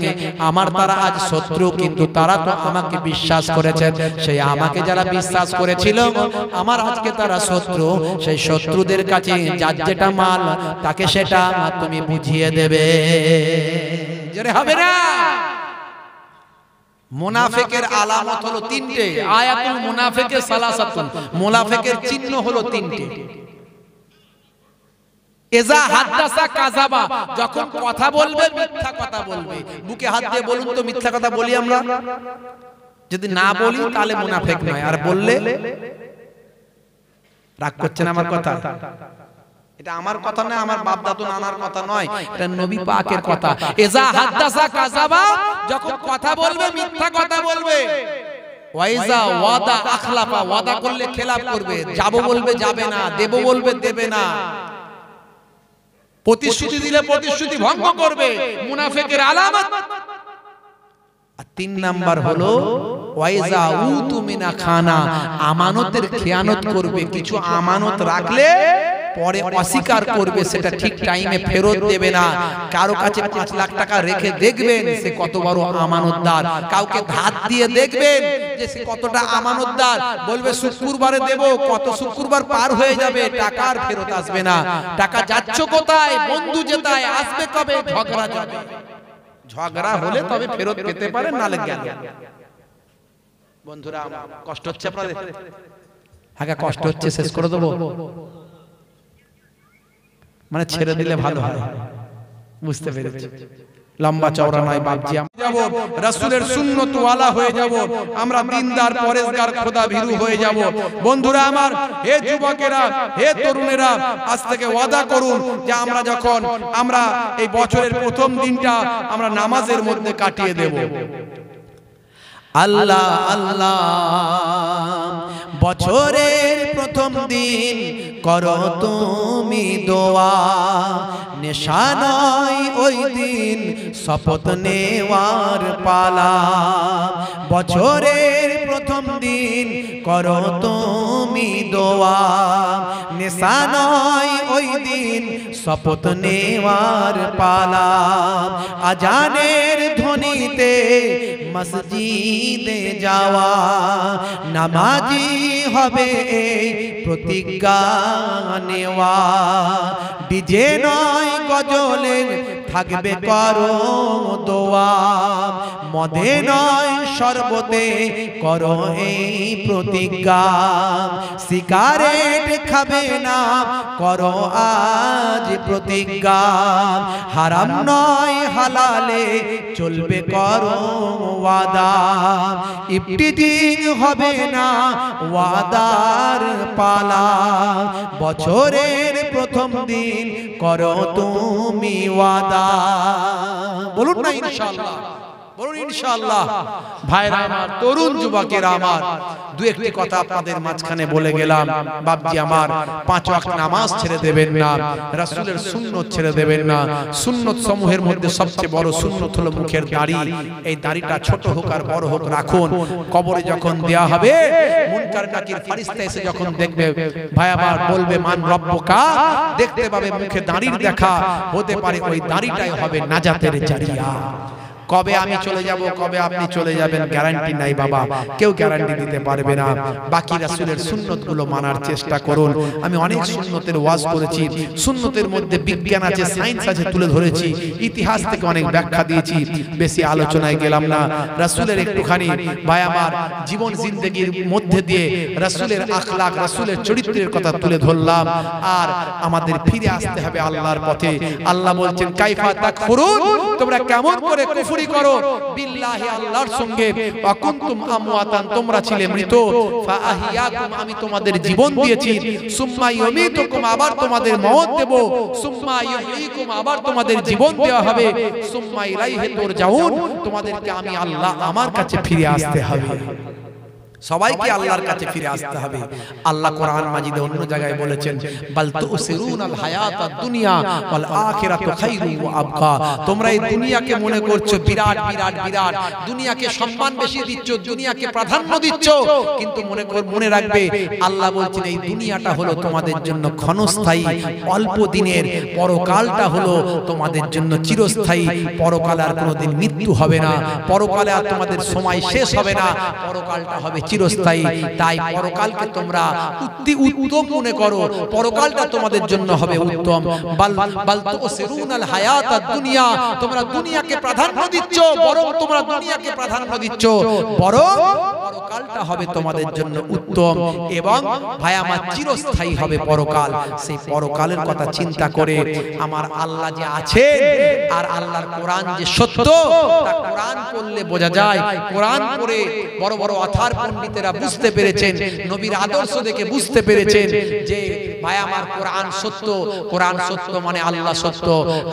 আমার তারা আজ শত্রু, কিন্তু তারা তো আমাকে বিশ্বাস করেছে, সেই আমাকে যারা বিশ্বাস করেছিল, আমার আজকে তারা শত্রু, সেই শত্রুদের কাছে যার যেটা মাল তাকে সেটা তুমি বুঝিয়ে দেবে। জোরে হবে না? মুনাফিকের আলামত হলো তিনটে, আয়াতুল মুনাফিকে সালাসাতুন, মুনাফিকের চিহ্ন হলো তিনটে। এজা হাদাসা কাযাবা, যখন কথা বলবে মিথ্যা কথা বলবে। বুকে হাত দিয়ে বলুন তো, মিথ্যা কথা বলি আমরা? যদি না বলি তাহলে মুনাফিক নয়, আর বললে রাগ করছেন আমার কথা? এটা আমার কথা না, আমার বাপ দাদু নানার কথা নয়, এটা নবী পাকের কথা। এজা হাদাসা কাযাবা, যখন কথা বলবে মিথ্যা কথা বলবে। ওয়াইজা ওয়াদা আখলাফা, ওয়াদা করলে খেলাফ করবে, যাব বলবে যাবে না, দেব বলবে দেবে না, প্রতিশ্রুতি দিলে প্রতিশ্রুতি ভঙ্গ করবে, মুনাফিকের আলামত। আর তিন নাম্বার হলো ওয়াইজা উতু মিনা খানা, আমানতের খেয়ানত করবে। কিছু আমানত রাখলে পরে অস্বীকার করবে, সেটা ঠিক টাইমে ফেরত দেবে না। কারো কাছে 5 লাখ টাকা রেখে দেখবেন সে কত বড় আমানতদার, কাউকে ধার দিয়ে দেখবেন যে সে কতটা আমানতদার, বলবে শুক্রবারে দেব, কত শুক্রবার পার হয়ে যাবে, টাকা আর ফেরত আসবে না। টাকা যাচ্ছ কোথায়, বন্ধু যেতায়, আসবে কবে, ঝগড়া যাবে, ঝগড়া হলে তবে ফেরত পেতে পারেন, নালে গেল। বন্ধুরা কষ্ট হচ্ছে আপনাদের? হ্যাঁ কষ্ট হচ্ছে, শেষ করে দেবো, মানে ছেড়ে দিলে ভালো হয়, বুঝতে পেরেছি। লম্বা চওড়া নয় বাপজি, আমরা যাব রাসূলের সুন্নত ওয়ালা হয়ে যাব, আমরা দিনদার পরেশগার খোদা ভীরু হয়ে যাব। বন্ধুরা আমার, হে যুবকেরা, হে তরুণেরা, আজ থেকে ওয়াদা করুন যে আমরা যখন আমরা এই বছরের প্রথম দিনটা আমরা নামাজের মধ্যে কাটিয়ে দেব। আল্লাহ আল্লাহ, বছরের প্রথম দিন করো তুমি দোয়া, নেশা নয় ওই দিন শপথ নেওয়ার পালা। বছরের প্রথম দিন করো তুমি দোয়া, নেশা নয় ওই দিন শপথ নেওয়ার পালা। আজানের ধ্বনিতে মসজিদে যাওয়া, নামাজি হবে এই প্রতিজ্ঞা নেওয়া। ডিজে নয় গজলের থাকবে করো দোয়া, মদে নয় শরবতে করো এই প্রতিজ্ঞা। সিগারেট খাবে না করো আজ প্রতিজ্ঞা, হারাম নয় হালালে চলবে করো ওয়াদা। ইফতিজিং হবে না ওয়াদার পালা, বছরের প্রথম দিন করো তুমি ওয়াদা। বলুন না ইনশাআল্লাহ, বলুন ইনশাআল্লাহ। ভাইরা আমার, তরুণ যুবকেরা আমার, দু একটি কথা আপনাদের মাঝখানে বলে গেলাম। বাপজি আমার, 5 ওয়াক্ত নামাজ ছেড়ে দেবেন না, রাসূলের সুন্নত ছেড়ে দেবেন না। সুন্নত সমূহের মধ্যে সবচেয়ে বড় সুন্নত হলো মুখের দাড়ি। এই দাড়িটা ছোট হোক আর বড় হোক রাখুন। কবরে যখন দেয়া হবে, মুনকার নাকির ফেরেশতা এসে যখন দেখবে, ভাই আমার বলবে মান রব্বুকা, দেখতে পাবে মুখে দাড়ির দেখা, হতে পারে ওই দাড়িটাই হবে নাজাতের জারিয়া। কবে আমি চলে যাব, কবে আপনি চলে যাবেন, গ্যারান্টি নাই বাবা, কেউ গ্যারান্টি দিতে পারবে না। বাকি রাসূলের সুন্নতগুলো মানার চেষ্টা করুন। আমি অনেক সুন্নতের ওয়াজ করেছি, সুন্নতের মধ্যে বিজ্ঞান আছে, সায়েন্স আছে, তুলে ধরেছি, ইতিহাস থেকে অনেক ব্যাখ্যা দিয়েছি, বেশি আলোচনায় গেলাম না। রাসূলের একটুখানি ভাই আমার জীবন জিন্দেগির মধ্যে দিয়ে রাসূলের আখলাক, রাসূলের চরিত্রের কথা তুলে ধরলাম। আর আমাদের ফিরে আসতে হবে আল্লাহর পথে। আল্লাহ বলছেন, কাইফা তাকফুরুন, তোমরা কেমন করে কুফরি করো বিল্লাহি, আল্লাহর সঙ্গে, ওয়া কুনতুম আমওয়াতান, তোমরা ছিলে মৃত, ফাআহিয়াকুম, আমি তোমাদের জীবন দিয়েছি, সুম্মা ইউমীতুকুম, আবার তোমাদের মওত দেব, সুম্মা ইউহয়ীকুম, আবার তোমাদের জীবন দেওয়া হবে, সুম্মা ইলাইহি তুরজাউন, তোমাদেরকে আমি আল্লাহ আমার কাছে ফিরে আসতে হবে। সবাইকে আল্লাহর কাছে ফিরে আসতে হবে। আল্লাহ কোরআন মাজিদে অন্য জায়গায় বলেছেন, বাল তুসিরুনাল হায়াতাদ দুনিয়া ওয়াল আখিরাতু খায়রুন ওয়া আবকা, তোমরা এই দুনিয়াকে মনে করছো বিরাট বিরাট বিরাট, দুনিয়াকে সম্মান বেশি দিচ্ছ, দুনিয়াকে প্রাধান্য দিচ্ছ, কিন্তু মনে রাখবে আল্লাহ বলছেন এই দুনিয়াটা হলো তোমাদের জন্য ক্ষণস্থায়ী, অল্প দিনের, পরকালটা হলো তোমাদের জন্য চিরস্থায়ী। পরকালে আর কোনোদিন মৃত্যু হবে না, পরকালে আর তোমাদের সময় শেষ হবে না, পরকালটা হবে চিরস্থায়ী। তাই পরকালকে তোমরা উত্তম মনে করো, পরকালটা তোমাদের জন্য হবে উত্তম। বাল তুসিরুনাল হায়াতাদ দুনিয়া, তোমরা দুনিয়াকে প্রাধান্য দিচ্ছ, বরং তোমরা দুনিয়াকে প্রাধান্য দিচ্ছ, বরং পরকালটা হবে তোমাদের জন্য উত্তম এবং ভাই আমার চিরস্থায়ী হবে পরকাল। সেই পরকালের কথা চিন্তা করে আমার আল্লাহ যে আছেন আর আল্লাহর কোরআন যে সত্য, তা কোরআন পড়লে বোঝা যায়। কোরআন পড়ে বড় বড় অথার পণ্ডিতেরা বুঝতে পেরেছেন, নবীর আদর্শ দেখে বুঝতে পেরেছেন যে ভাই আমার কোরআন সত্য, কোরআন সত্য মানে আল্লাহ সত্য।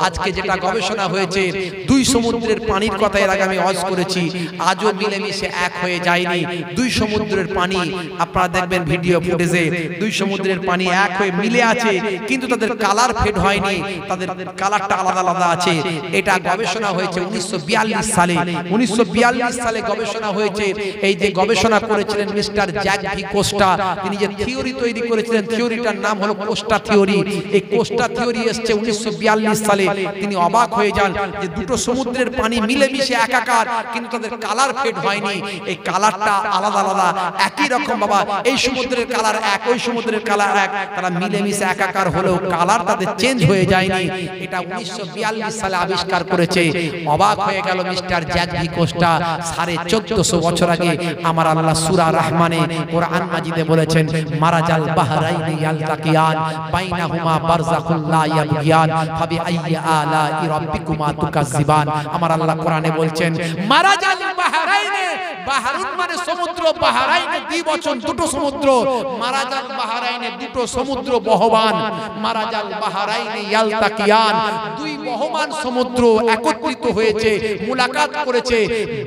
আজকে যেটা গবেষণা হয়েছে, 2 সমুদ্রের পানির কথা এর আগে আমি ওয়াজ করেছি, আজও মিলেমিশে এক হয়ে যায়নি। দুই সমুদ্রের পানি আপনারা দেখবেন ভিডিও ফুটেজে, দুই সমুদ্রের পানি এক হয়ে মিলে আছে, কিন্তু তাদের কালার ফেড হয়নি, তাদের কালারটা আলাদা আলাদা আছে। এটা গবেষণা হয়েছে 1942 সালে। 1942 সালে গবেষণা হয়েছে। এই যে গবেষণা করেছিলেন মিস্টার জ্যাক ভি কোস্টা, তিনি যে থিওরি তৈরি করেছিলেন, থিওরিটার নাম হলো কোস্টা থিওরি। এই কোস্টা থিওরি এসেছে 1942 সালে। তিনি অবাক হয়ে যান যে দুটো সমুদ্রের পানি মিলেমিশে একাকার, কিন্তু তাদের কালার ফেড হয়নি, এই কালারটা আলাদা আলাদা। একই রকম বাবা, এই সমুদ্রের কালার এক, ওই সমুদ্রের কালার এক, তারা মিলেমিশে একাকার হলেও কালার তাদের চেঞ্জ হয়ে যায়নি। এটা 1942 সালে আবিষ্কার করেছে। অবাক হয়ে গেল মিস্টার জ্যাক ভি কোস্টা। 1450 বছর আগে আমার আল্লাহ সূরা রহমানে কোরআন মাজিদে বলেছেন, মারাজাল বাহরাইনি ইয়ালতাকিয়ান বাইনাহুমা বারযাখুল লা ইয়াবগিয়ান ফাবি আইয়ি আলা'i রাব্বিকুমা তুকাজ্জিবান। আমার আল্লাহ কোরআনে বলছেন মারাজাল বাহরাইনি, বাহরুন মানে সমুদ্র, বাহরাইনে দ্বিবচন, দুটো সমুদ্র। মারাজাল বাহরাইনে দুটো সমুদ্র বহমান, মারাজাল বাহরাইনে ইয়ালতাকিয়ান, দুই বহমান সমুদ্র একত্রিত হয়েছে, মুলাকাত করেছে।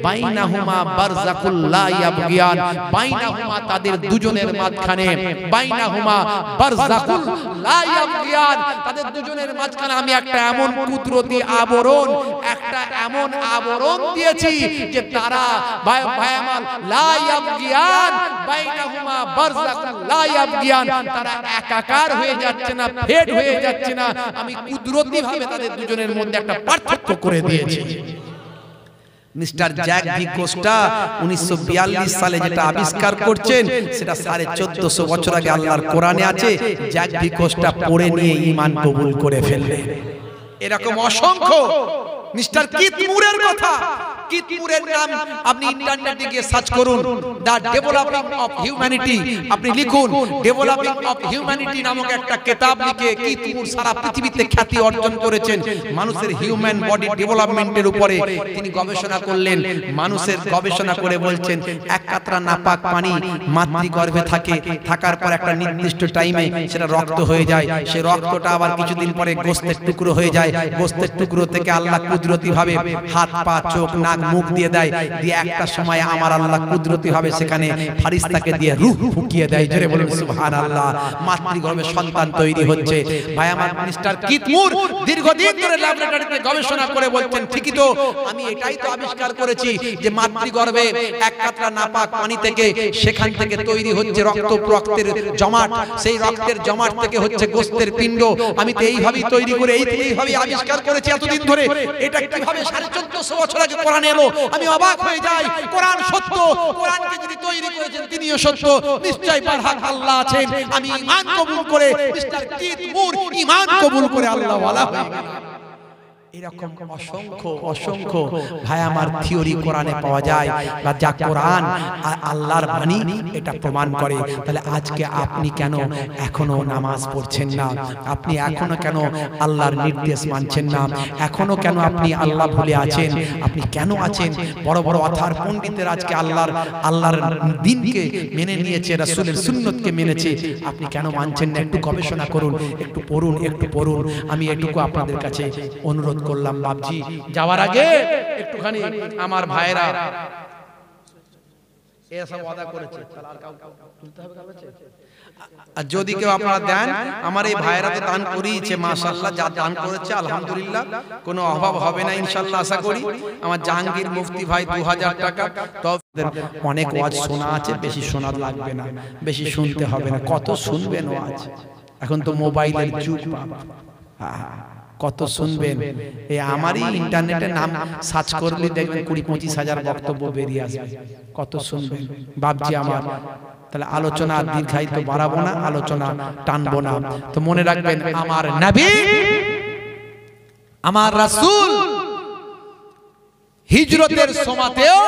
বাইনাহুমা বারযাকুল লা ইয়াবগিয়ান, বাইনাহুমা তাদের দুজনের মাঝখানে, বাইনাহুমা বারযাকুল লা ইয়াবগিয়ান, তাদের দুজনের মাঝখানে আমি একটা এমন কুদরতি আবরণ, একটা এমন আবরণ দিয়েছি যে তারা লা ইয়াবগিয়ান বাইনাহুমা বারযাকুল লা ইয়াবগিয়ান, তারা একাকার হয়ে যাচ্ছে না, ফেড হয়ে যাচ্ছে না। আমি কুদরতি ভাবে তাদের দুজনের মধ্যে একটা পার্থক্য করে দিয়েছি। মিস্টার জ্যাক ভি কোস্টা 1942 সালে যেটা আবিষ্কার করছেন, সেটা 1450 বছর আগে আল্লাহর কোরআনে আছে। জ্যাক ভি কোস্টা পড়ে নিয়ে ঈমান কবুল করে ফেললেন। এরকম অসংখ্য মিস্টার কিথ মুরের কথা, কিথ মুরের নাম আপনি ইন্টারনেটে গিয়ে সার্চ করুন, দা ডেভেলপিং অফ হিউম্যানিটি, আপনি লিখুন ডেভেলপিং অফ হিউম্যানিটি নামক একটা কিতাব লিখে কিথ মুর সারা পৃথিবীতে খ্যাতি অর্জন করেছেন। মানুষের হিউম্যান বডি ডেভেলপমেন্টের উপরে তিনি গবেষণা করলেন। মানুষের গবেষণা করে বলছেন এক কাতরা নাপাক পানি মাতৃগর্ভে থাকে, থাকার পর একটা নির্দিষ্ট টাইমে সেটা রক্ত হয়ে যায়, সেই রক্তটা আবার কিছুদিন পরে গোশতের টুকরো হয়ে যায়, গোশতের টুকরো থেকে আল্লাহ কুদরতি ভাবে হাত পা চোখ নাক মুখ দিয়ে দেয়, দিয়ে একটা সময় আমার আল্লাহ কুদরতি ভাবে সেখানে ফারিস্তাকে দিয়ে রূহ ফুকিয়ে দেয়। জোরে বলুন সুবহানাল্লাহ। মাতৃগর্ভে সন্তান তৈরি হচ্ছে। ভাই আমার মিস্টার কিথ মুর দীর্ঘদিন ধরে ল্যাবরেটরিতে গবেষণা করে বলছেন ঠিকই তো, আমি এটাই তো আবিষ্কার করেছি যে মাতৃগর্ভে এক কাতরা নাপাক পানি থেকে সেখান থেকে তৈরি হচ্ছে রক্তের জমাট, সেই রক্তের জমাট থেকে হচ্ছে গোশতের পিণ্ড। আমি তো এইভাবেই তৈরি করে এইভাবেই আবিষ্কার করেছি এতদিন ধরে। এটা কিভাবে 1450 বছর আগে কোরআন এলো, আমি অবাক হয়ে যাই। কোরআন সত্য, কোরআনকে যিনি তৈরি করেছেন তিনিও সত্য, নিশ্চয়ই বারহাক আল্লাহ আছেন। আমি ঈমান কবুল করে মিস্টার কিথ মুর ঈমান কবুল করে আল্লাহ ওয়ালা হয়ে গেলাম। এরকম অসংখ্য অসংখ্য ভাই আমার থিওরি কোরআনে পাওয়া যায়, বা যা কোরআন আল্লাহর বাণী এটা প্রমাণ করে। তাহলে আজকে আপনি কেন এখনো নামাজ পড়ছেন না? আপনি এখনো কেন আল্লাহর নির্দেশ মানছেন না? এখনো কেন আপনি আল্লাহ ভুলে আছেন? আপনি কেন আছেন? বড় বড় অথার পণ্ডিতের আজকে আল্লাহর দ্বীনকে মেনে নিয়েছে, রাসূলের সুন্নতকে মেনেছে, আপনি কেন মানছেন না? একটু গবেষণা করুন, একটু পড়ুন, একটু পড়ুন। আমি এটুকু আপনাদের কাছে অনুরোধ করলাম। বাবজি যাওয়ার আগে একটুখানি আমার ভাইরা এসব ওয়াদা করেছে, আর যদি কেউ আপনারা দেন, আমার এই ভাইরা তো দান করিয়েছে মাশাআল্লাহ, যা দান করেছে আলহামদুলিল্লাহ, কোনো অভাব হবে না ইনশাআল্লাহ আশা করি। আমার জাহাঙ্গীর মুফতি ভাই 2000 টাকা। তো অনেক ওয়াজ শোনা আছে, বেশি শোনা লাগবে না, বেশি শুনতে হবে না। কত শুনবেন ওয়াজ? এখন তো মোবাইলের যুগ, কত শুনবেন? এই আমারই ইন্টারনেটে নাম সার্চ করলে দেখবেন 20-25 হাজার বক্তব্য বেরিয়ে আসবে। কত শুনবেন বাবজি আমার? তাহলে আলোচনা দীর্ঘায়িত বাড়াবো না, আলোচনা টানবো না। তো মনে রাখবেন, আমার নবী, আমার রাসূল হিজরতের সময়তেও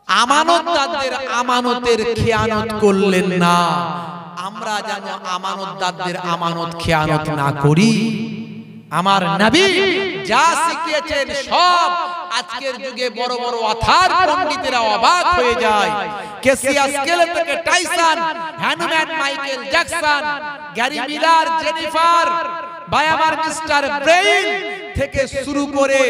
আমানতদারদের আমানতের খেয়ানত করলেন না। আমরা যেন আমানতদারদের আমানত খেয়ানত না করি। আমার নবী যা শিখিয়েছেন সব আজকের যুগে বড় বড় অথার পণ্ডিতেরা অবাক হয়ে যায়। কেসিয়াস কেলে থেকে Tyson, Hanuman Michael Jackson, Gary Miller, Jennifer, ভাই আমার মিস্টার ব্রেইন থেকে শুরু করে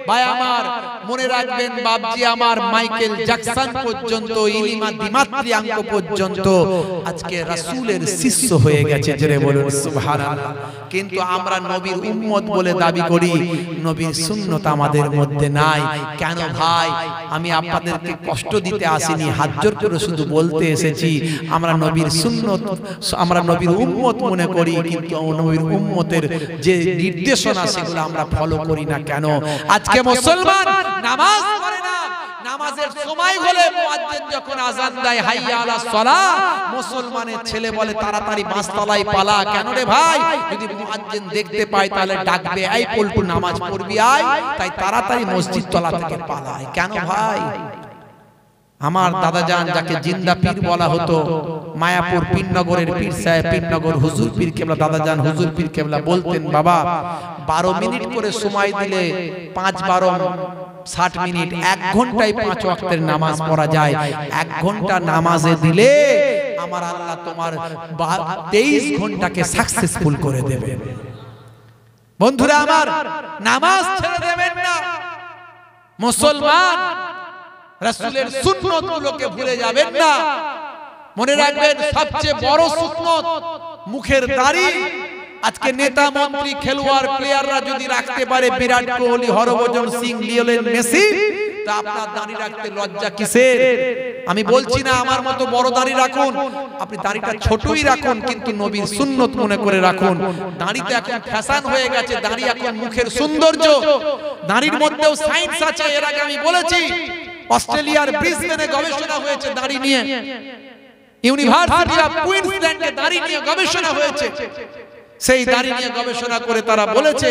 ভাই আমার মনে রাখবেন বাপজি আমার মাইকেল জ্যাকসন পর্যন্ত ইলিমা দিমাত্রিয়াঙ্ক পর্যন্ত আজকে রাসূলের শিষ্য হয়ে গেছে, জোরে বলুন সুবহানাল্লাহ। কিন্তু আমরা নবীর উম্মত বলে দাবি করি, নবীর সুন্নত আমাদের মধ্যে নাই। কেন ভাই? আমি আপনাদেরকে কষ্ট দিতে আসিনি, হাত জোর করে শুধু বলতে এসেছি আমরা নবীর সুন্নত, আমরা নবীর উম্মত মনে করি, কিন্তু নবীর উম্মতের যে নির্দেশনা সেগুলো আমরা ফলো করি না। কেন? আজকে মুসলমান নামাজ পড়ে না, নামাজের সময় হলে মুয়াজ্জিন যখন আযান দেয় হাইয়া আলাস সালাহ, মুসলমানের ছেলে বলে তাড়াতাড়ি বাসতলায় পালা। কেন রে ভাই? যদি মুয়াজ্জিন দেখতে পায় তাহলে ডাকবে, এই পল্টু নামাজ পড়বি আয়, তাই তাড়াতাড়ি মসজিদ তলা থেকে পালায়। কেন ভাই? আমার দাদাজান যাকে জিন্দা পীর বলা হতো, মায়াপুর পীরনগরের পীর সাহেব, পীরনগর হুজুর পীর কেবলা দাদাজান হুজুর পীর কেবলা বলতেন, বাবা 12 মিনিট করে সময় দিলে 5 12 60 মিনিট, 1 ঘন্টায় 5 ওয়াক্তের নামাজ পড়া যায়। 1 ঘন্টা নামাজে দিলে আমার আল্লাহ তোমার 23 ঘন্টাকে সাকসেসফুল করে দেবে। বন্ধুরা আমার, নামাজ ছেড়ে দেবেন না। মুসলমান রাসূলের সুন্নতগুলোকে ভুলে যাবেন না। মনে রাখবেন সবচেয়ে বড় সুন্নত মুখের দাড়ি। আজকে নেতা মন্ত্রী খেলোয়াড় প্লেয়াররা যদি রাখতে পারে, বিরাট কোহলি, হরভজন সিং, লিওনেল মেসি, তা আপনার দাড়ি রাখতে লজ্জা কিসের? আমি বলছি না আমার মতো বড় দাড়ি রাখুন, আপনি দাড়িটা ছোটই রাখুন, কিন্তু নবীর সুন্নত মনে করে রাখুন। দাড়িতে এখন ফ্যাশন হয়ে গেছে, দাড়ি এখন মুখের সৌন্দর্য। দাড়ির মধ্যেও সায়েন্স আছে, এর আগে আমি বলেছি। অস্ট্রেলিয়ার ব্রিসবেনে গবেষণা হয়েছে দাড়ি নিয়ে, ইউনিভার্সিটি অফ কুইন্সল্যান্ডে দাড়ি নিয়ে গবেষণা হয়েছে। সেই দাড়ি নিয়ে গবেষণা করে তারা বলেছে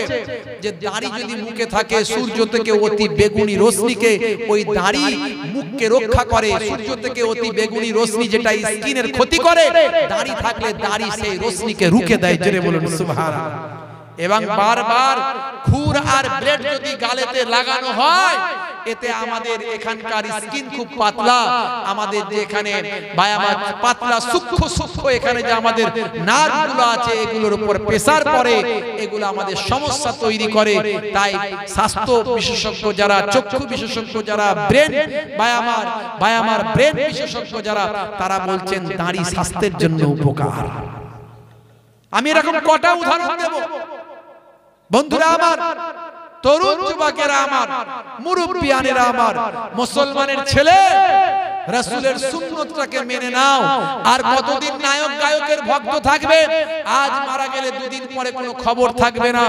যে দাড়ি যদি মুখে থাকে, সূর্য থেকে অতি বেগুনি রশ্মিকে ওই দাড়ি মুখকে রক্ষা করে। সূর্য থেকে অতি বেগুনি রশ্মি যেটা স্কিনের ক্ষতি করে, দাড়ি থাকলে দাড়ি সেই রশ্মিকে রুখে দেয়। জোরে বলুন সুবহানাল্লাহ। এবং বারবার খুর আর ব্লেড যদি গালেতে লাগানো হয়, এতে আমাদের এখানকার স্কিন খুব পাতলা, আমাদের যে এখানে বায়ামাত পাতলা সূক্ষ্ম সূক্ষ্ম এখানে যে আমাদের নার্ভগুলো আছে, এগুলোর উপর প্রেসার পড়ে, এগুলো আমাদের সমস্যা তৈরি করে। তাই স্বাস্থ্য বিশেষজ্ঞ যারা, চক্ষু বিশেষজ্ঞ যারা, ব্রেন বায়ামার ব্রেন বিশেষজ্ঞ যারা, তারা বলছেন দাড়ি স্বাস্থ্যের জন্য উপকার। আমি এরকম কটা উদাহরণ দেব। বন্ধুরা আমার, তরুণ যুবকেরা আমার, মুরব্বিয়ানেরা আমার, মুসলমানের ছেলে, রাসূলের সুন্নতটাকে মেনে নাও। আর কতদিন নায়ক গায়কের ভক্ত থাকবে? আজ মারা গেলে 2 দিন পরে কোনো খবর থাকবে না।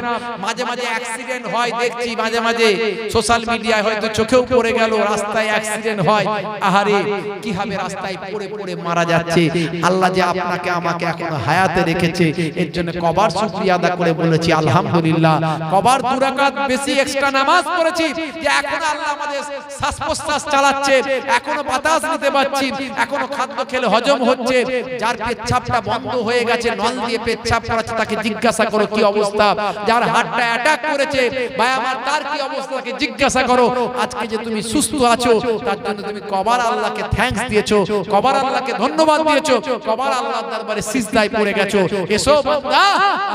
মাঝে মাঝে অ্যাক্সিডেন্ট হয় দেখছি, মাঝে মাঝে সোশ্যাল মিডিয়ায় হয়তো চোখেও পড়ে গেল, রাস্তায় অ্যাক্সিডেন্ট হয়। আহারে, কিভাবে রাস্তায় পড়ে পড়ে মারা যাচ্ছে। আল্লাহ যে আপনাকে আমাকে এখনো হায়াতে রেখেছে, এর জন্য কবার শুকরিয়া আদা করে বলেছি আলহামদুলিল্লাহ। কবার 2 রাকাত বেশি এক্সট্রা নামাজ পড়েছি, যে এখনো আল্লাহ আমাদের শ্বাস প্রশ্বাস চালাচ্ছে, এখনো বাতাস নিতে পারছি, এখনো খাদ্য খেলে হজম হচ্ছে। যার পেচ্ছাপটা বন্ধ হয়ে গেছে, নল দিয়ে পেচ্ছাপ করাচ্ছে, তাকে জিজ্ঞাসা করো কি অবস্থা। যার হার্টটা অ্যাটাক করেছে, ভাই আমার, তার কি অবস্থা, তাকে জিজ্ঞাসা করো। আজকে যে তুমি সুস্থ আছো, তার জন্য তুমি কবার আল্লাহকে থ্যাঙ্কস দিয়েছো, কবার আল্লাহকে ধন্যবাদ দিয়েছো, কবার আল্লাহর দরবারে সিজদায় পড়ে গেছো। এসো বান্দা,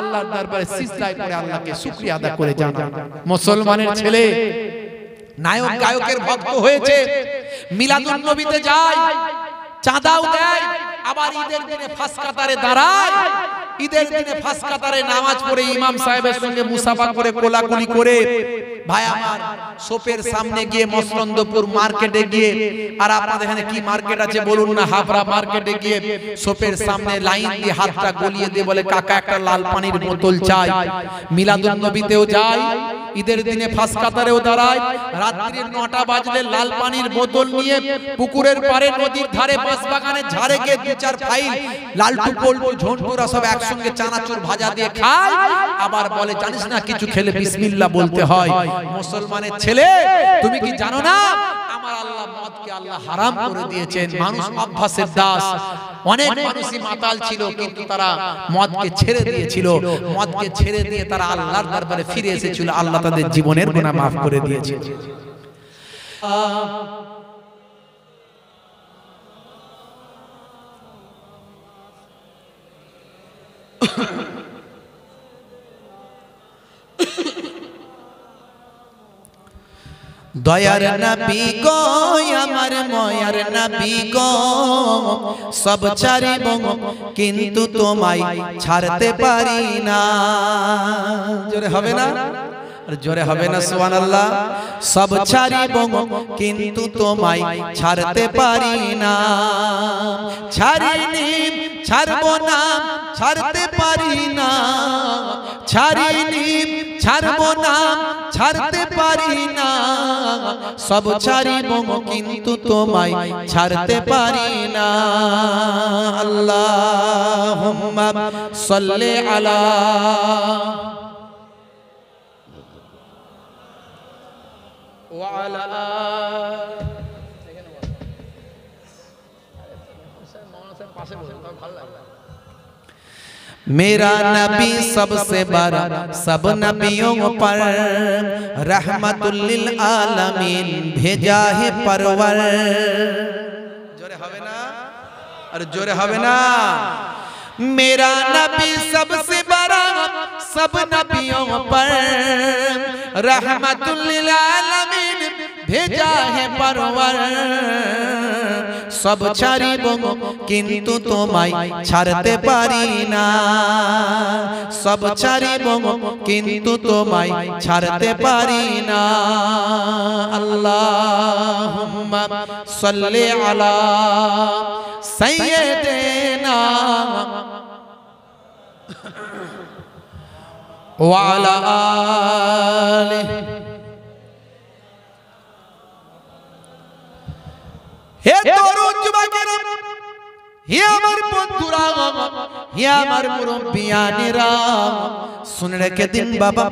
আল্লাহর দরবারে সিজদায় পড়ে আল্লাহকে শুকরিয়া আদা করে যাও। মুসলমানের ছেলে নায়ক গায়কের ভক্ত হয়েছে, মিলাদুন নবীতে যায়, চাঁদাও দেয়, আবার ঈদের দিনে ফাঁস কাতারে দাঁড়ায়, ঈদের দিনে ফাঁস কাতারে নামাজ পড়ে ইমাম সাহেবের সঙ্গে মুসাফা করে কোলাকুলি করে। ভাই আমার, শোপের সামনে গিয়ে মসলন্দপুর মার্কেটে গিয়ে, আর আপনাদের এখানে কি মার্কেট আছে বলুন না, হাবড়া মার্কেটে গিয়ে শোপের সামনে লাইন দিয়ে হাতটা গলিয়ে দিয়ে বলে কাকা একটা লাল পানির বোতল চাই। মিলাদুন নবীতেও যায়, ঈদের দিনে ফাঁস কাতারেও দাঁড়ায়, রাত্রির 9টা বাজলে লাল পানির বোতল নিয়ে পুকুরের পাড়ে, নদীর ধারে, বাঁশবাগানের ঝাড়ে গিয়ে 2-4 ফাইল লালটু পল্টু ঝন্টুরা সব একসঙ্গে চানাচুর ভাজা দিয়ে খায়। আবার বলে জানিস না কিছু খেলে বিসমিল্লাহ বলতে হয়। মুসলমানের ছেলে, তুমি কি জানো না আমার আল্লাহ মদকে আল্লাহ হারাম করে দিয়েছেন। মানুষ অভ্যাসের দাস। অনেক মানুষই মাতাল ছিল, কিন্তু তারা মদকে ছেড়ে দিয়েছিল। মদকে ছেড়ে দিয়ে তারা আল্লাহর দরবারে ফিরে এসেছিল, আল্লাহ তাদের জীবনের গুনাহ মাফ করে দিয়েছে। দয়ার নবী গো আমার ময়ার নবী গো সব ছাড়িব কিন্তু তোমায় ছাড়তে পারি না। জোরে হবে না? আর জোরে হবে না সুবহানাল্লাহ। সব ছাড়িব কিন্তু তোমায় ছাড়তে পারি না। ছাড়িনি ছাড়ব না ছাড়তে পারি না। ছাড়িনি ছাড়ব না ছাড়তে পারি না। সব ছাড়িব কিন্তু তোমায় ছাড়তে পারি না। আল্লাহুম্মা সাল্লি আলা ওয়া আলা मेरा नबी सबसे बड़ा सब नबियों पर रहमतुल लिल आलमीन भेजा है परवर। जोरे हवे ना और जोरे हवे ना। मेरा नबी सबसे बड़ा सब नबियों पर रहमतुल लिल आलमीन भेजा है परवर। सब ছাড়িব কিন্তু তোমায় ছাড়তে পারি না। সব ছাড়িব কিন্তু তোমায় ছাড়তে পারি না। আল্লাহুম্মা সাল্লি আলা সাইয়্যিদিনা ওয়া আলা আলিহি। হে তরুণ যুবকেরা, হে আমার বন্ধুরা, হে আমার মুরব্বিয়ানেরা, শুনে রেখে দিন বাবা,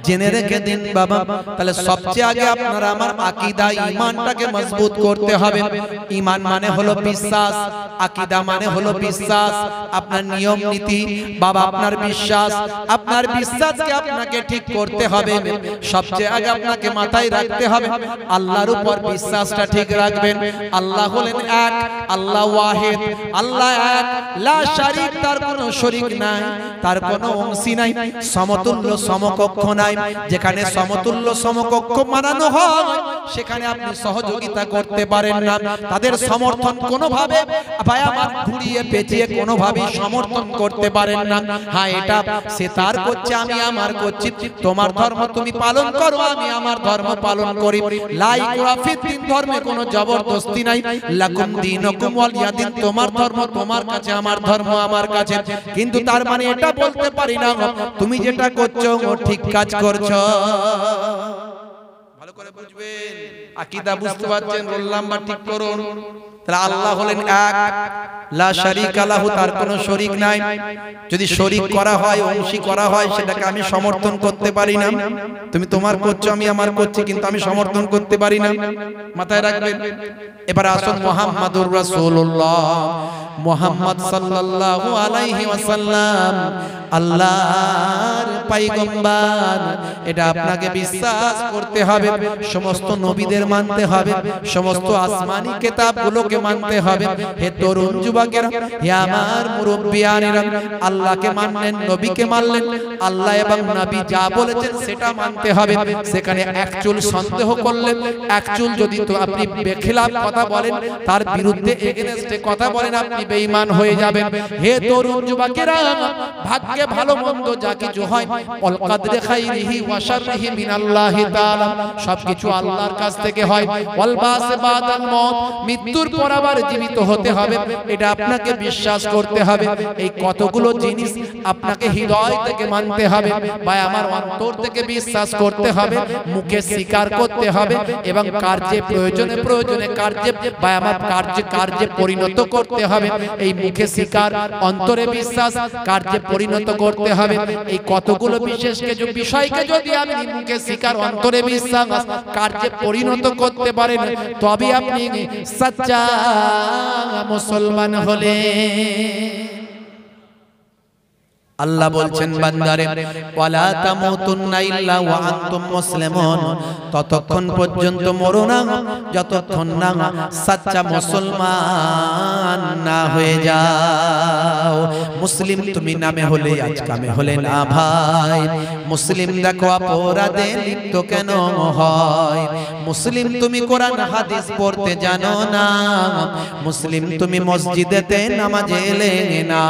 জেনে রেখে দিন বাবা। তাহলে সবচেয়ে আগে আপনারা আমার আকীদা ঈমানটাকে মজবুত করতে হবে। ঈমান মানে হলো বিশ্বাস, আকীদা মানে হলো বিশ্বাস, আপনার নিয়ম নীতি বাবা, আপনার বিশ্বাস, আপনার বিশ্বাসকে আপনাকে ঠিক করতে হবে। সবচেয়ে আগে আপনাকে মাথায় রাখতে হবে আল্লাহর উপর বিশ্বাসটা ঠিক রাখবেন। আল্লাহ হলেন এক, আল্লাহ ওয়াহিদ, আল্লাহ এক, লা শারীক, তার কোনো শরীক নাই, তার কোনো অংশী নাই, সমতুল্য সমকক্ষ নাই। যেখানে সমতুল্য সমকক্ষ মানানো হয় সেখানে আপনি সহযোগিতা করতে পারেন না। তাদের সমর্থন কোনোভাবে ভাই আমার ঘুরিয়ে পেঁচিয়ে কোনোভাবেই সমর্থন করতে পারেন না। হ্যাঁ, এটা সে তার করছে, আমি আমার করছি। তোমার ধর্ম তুমি পালন করো, আমি আমার ধর্ম পালন করি। লা ইকরাহা ফিদ-দীন, ধর্মে কোনো জবরদস্তি নাই। লাকুম দীনুকুম ওয়ালিয়া দীন, তোমার ধর্ম তোমার কাছে, আমার ধর্ম আমার কাছে। কিন্তু তার মানে এটা বলতে পারি না তুমি যেটা করছো ও ঠিক কাজ করছো। ভালো করে বুঝবেন, আকীদা বুঝতে পারছেন, রোল নাম্বার ঠিক করুন। তাহলে আল্লাহ হলেন এক, লা শারীকা লাহু, তার কোনো শরীক নাই। যদি শরীক করা হয়, অংশী করা হয়, সেটাকে আমি সমর্থন করতে পারি না। তুমি তোমার করছো, আমি আমার করছি, কিন্তু আমি সমর্থন করতে পারি না। মাথায় রাখবেন। এবার আসুন মুহাম্মাদুর রাসূলুল্লাহ, মুহাম্মদ সাল্লাল্লাহু আলাইহি ওয়াসাল্লাম আল্লাহর পয়গম্বর। এটা আপনাকে বিশ্বাস করতে হবে। সমস্ত নবীদের মানতে হবে, সমস্ত আসমানি কিতাবগুলোকে মানতে হবে। হে তরুণ যুবকেরা, হে আমার মুরব্বিয়ানেরা, আল্লাহকে মানলেন, নবীকে মানলেন, আল্লাহ এবং নবী যা বলেছেন সেটা মানতে হবে। সেখানে এক চুল সন্দেহ করলেন, এক চুল যদি তো আপনি বেখিলাফ কথা বলেন, তার বিরুদ্ধে এগেনস্টে কথা বলেন, আপনি বেঈমান হয়ে যাবেন। হে তরুণ যুবকেরা, ভাগ্যে ভালো মন্দ যা কিছু হয়, আল কদরে খাইরিহি ওয়া শাররিহি মিনাল্লাহি তাআলা, সবকিছু আল্লাহর কাছ থেকে হয়। ওয়াল বাস বাদাল মউত, মৃত্যুর পর আবার জীবিত হতে হবে, এটা আপনাকে বিশ্বাস করতে হবে। এই কতগুলো জিনিস আপনাকে হৃদয় থেকে মানতে হবে, ভাই আমার অন্তর থেকে বিশ্বাস করতে হবে, মুখে স্বীকার করতে হবে, এবং কার্যে প্রয়োজনে প্রয়োজনে কার্যে ভাই আমার কার্যে পরিণত করতে হবে। এই মুখে স্বীকার, অন্তরে বিশ্বাস, কার্যে পরিণত করতে হবে। এই কতগুলো বিষয়কে যদি আপনি মুখে স্বীকার, অন্তরে বিশ্বাস, কার্যে পরিণত করতে পারেন, তবে আপনি সচ্চা মুসলমান হলে। আল্লাহ বলছেন বান্দারে, ওয়ালা তামুতুন্না ইল্লা ওয়া আনতুম মুসলিমুন, ততক্ষণ পর্যন্ত মরো না যতক্ষণ না সচ্চা মুসলমান না হয়ে যাও। মুসলিম তুমি নামে হলে, আজ কামে হলে না ভাই। মুসলিম দেখো অপরাধে লিপ্ত কেন হয়? মুসলিম তুমি কোরআন হাদিস পড়তে জানো না, মুসলিম তুমি মসজিদেতে নামাজে এলে না,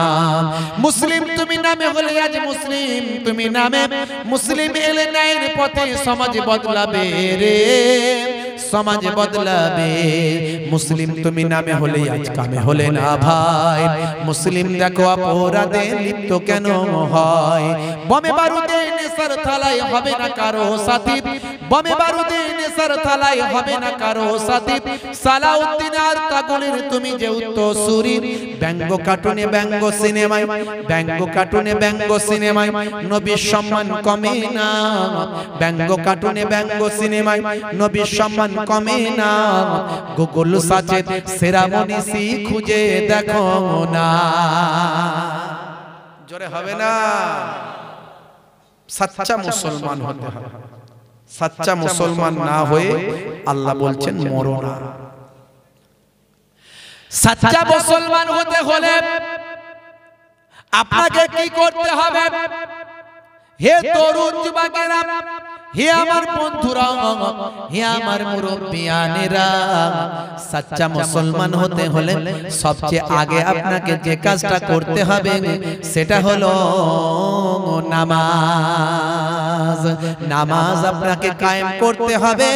মুসলিম তুমি নামে হলে আজ মুসলিম তুমি নামে মুসলিম এলে ন্যায়ের পথে সমাজ বদলাবে রে, সমাজ বদলাবে। মুসলিম তুমি নামে হলে আজ কামে হলে না ভাই। মুসলিম দেখো অপরাধে লিপ্ত কেন হয়? বমে বারুদে নেশার থালায় হবে না কারো সাথী, বমে বারুদে নেশার থালায় হবে না কারো সাথী। সালাউদ্দিন আর কাগলের তুমি যে উত্তরসূরি, ব্যঙ্গ কার্টুনে ব্যঙ্গ সিনেমায়, ব্যঙ্গ কার্টুনে ব্যঙ্গ সিনেমায় নবীর সম্মান কমে না, ব্যঙ্গ কার্টুনে ব্যঙ্গ সিনেমায় নবীর সম্মান কমে না। গুগল সার্চে সেরা মনীষী খুঁজে দেখো না। জোরে হবে না? সচ্চা মুসলমান হতে হবে। সচ্চা মুসলমান না হয়ে আল্লাহ বলছেন মরো না। সচ্চা মুসলমান হতে হলে আপনাকে কি করতে হবে? হে তরুণ যুবকেরা, হে আমার বন্ধুরা, হে আমার মুরব্বিয়ানেরা, সচ্চা মুসলমান হতে হলে সবচেয়ে আগে আপনাকে যে কাজটা করতে হবে সেটা হলো নামাজ। নামাজ আপনাকে কায়েম করতে হবে,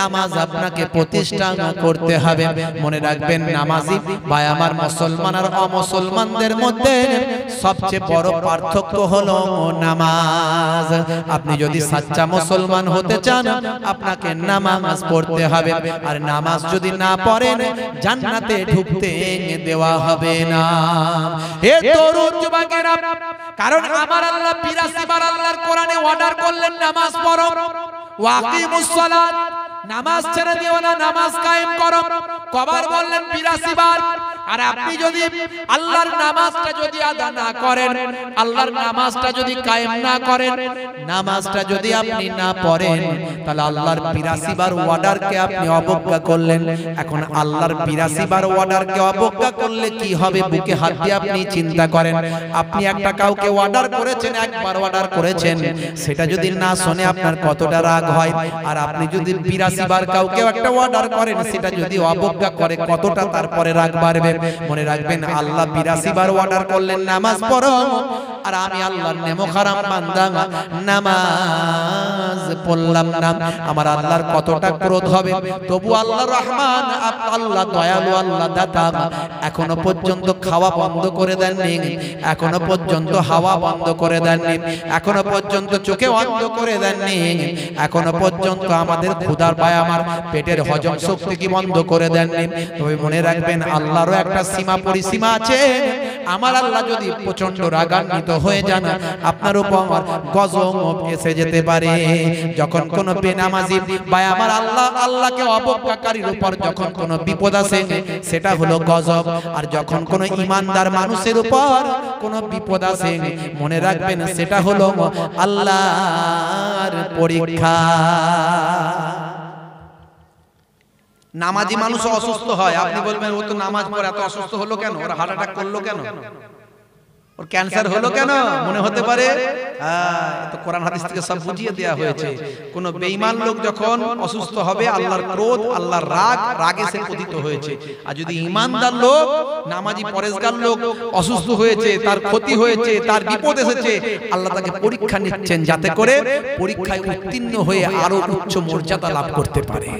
নামাজ আপনাকে প্রতিষ্ঠা করতে হবে। মনে রাখবেন নামাজি ভাই আমার মুসলমান আর অমুসলমানদের মধ্যে সবচেয়ে বড় পার্থক্য হলো নামাজ। আপনি যদি সচ্চা মুসলমান হতে চান আপনাকে নামাজ পড়তে হবে, আর নামাজ যদি না পড়েন জান্নাতে ঢুকতে দেওয়া হবে না। হে তরুণ যুবকেরা, কারণ আমার আল্লাহ ৮২ বার আল্লাহর কোরআনে অর্ডার করলেন নামাজ পড়ো, ওয়াকিমুস সালাত, নামাজ ছেড়ে দিও না, নামাজ কায়েম করো। কবার বললেন? ৮২ বার। আর আপনি যদি আল্লাহর নামাজটা যদি আদা না করেন, আল্লাহর নামাজটা যদি কায়েম না করেন, নামাজটা যদি আপনি না পড়েন, তাহলে আল্লাহর ৮২ বার অর্ডারকে আপনি অবজ্ঞা করলেন। এখন আল্লাহর ৮২ বার অর্ডারকে অবজ্ঞা করলে কি হবে? বুকে হাত দিয়ে আপনি চিন্তা করেন। আপনি একটা কাউকে অর্ডার করেছেন, একবার অর্ডার করেছেন, সেটা যদি না শুনে আপনার কতটা রাগ হয়। আর আপনি যদি ৮২ বার কাউকে একটা অর্ডার করেন, সেটা যদি অবজ্ঞা করে কতটা তারপরে রাগ বাড়বে। মনে রাখবেন আল্লাহ ৮২ বার অর্ডার করলেন নামাজ পড়ো, আর আমি আল্লাহর নেমখারাম বান্দা নামাজ পড়লাম না, আমার আল্লাহর কতটা ক্রোধ হবে। তবু আল্লাহ রহমান, আল্লাহ দয়ালু, আল্লাহ দাতা, এখনো পর্যন্ত খাওয়া বন্ধ করে দেননি, এখনো পর্যন্ত হাওয়া বন্ধ করে দেননি, এখনো পর্যন্ত চোখে অন্ধ করে দেননি, এখনো পর্যন্ত আমাদের ক্ষুধার পায় আমার পেটের হজম শক্তি কি বন্ধ করে দেননি। তবে মনে রাখবেন আল্লাহরও একটা সীমা পরিসীমা আছে। আমার আল্লাহ যদি প্রচন্ড রাগান্বিত হয়ে যান, আপনার উপর গজব এসে যেতে পারে। যখন কোন বেনামাজি বা আমার আল্লাহকে অবজ্ঞাকারীর উপর যখন কোন বিপদ আসে, সেটা হলো গজব। আর যখন কোন ইমানদার মানুষের উপর কোন বিপদ আসে, মনে রাখবেন সেটা হলো আল্লাহর পরীক্ষা। নামাজি মানুষ অসুস্থ হয়, আপনি বলবেন ও তো নামাজ পড়ে এত অসুস্থ হলো কেন, ওর হার্ট অ্যাটাক করলো কেন, ওর ক্যান্সার হলো কেন? মনে হতে পারে তো কোরআন হাদিস থেকে সব বুঝিয়ে দেওয়া হয়েছে। কোন বেঈমান লোক যখন অসুস্থ হবে, আল্লাহর ক্রোধ, আল্লাহর রাগে সে পতিত হয়েছে। আর যদি ঈমানদার লোক, নামাজি পরেজগার লোক অসুস্থ হয়েছে, তার ক্ষতি হয়েছে, তার বিপদ এসেছে, আল্লাহ তাকে পরীক্ষা নিচ্ছেন যাতে করে পরীক্ষায় উত্তীর্ণ হয়ে আরো উচ্চ মর্যাদা লাভ করতে পারে।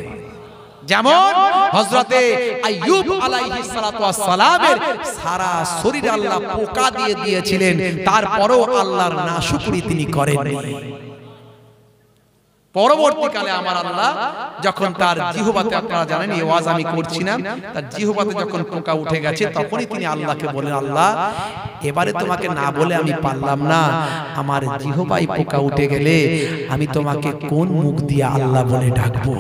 যেমন হযরতে আইয়ুব আলাইহিস সালাতু ওয়াস সালামের সারা শরীরে আল্লাহ পোকা দিয়ে দিয়েছিলেন, তারপরেও আল্লাহর নাশুকরি তিনি করেননি। পরবর্তীকালে আমার আল্লাহ যখন তার জিহ্বাতে, আপনারা জানেন এই ওয়াজ আমি করছি না, তার জিহ্বাতে যখন পোকা উঠে গেছে, তখনই তিনি আল্লাহকে বলেন, আল্লাহ এবারে তোমাকে না বলে আমি পারলাম না, আমার জিহ্বায় পোকা উঠে গেলে আমি তোমাকে কোন মুখ দিয়ে আল্লাহ বলে ডাকবো?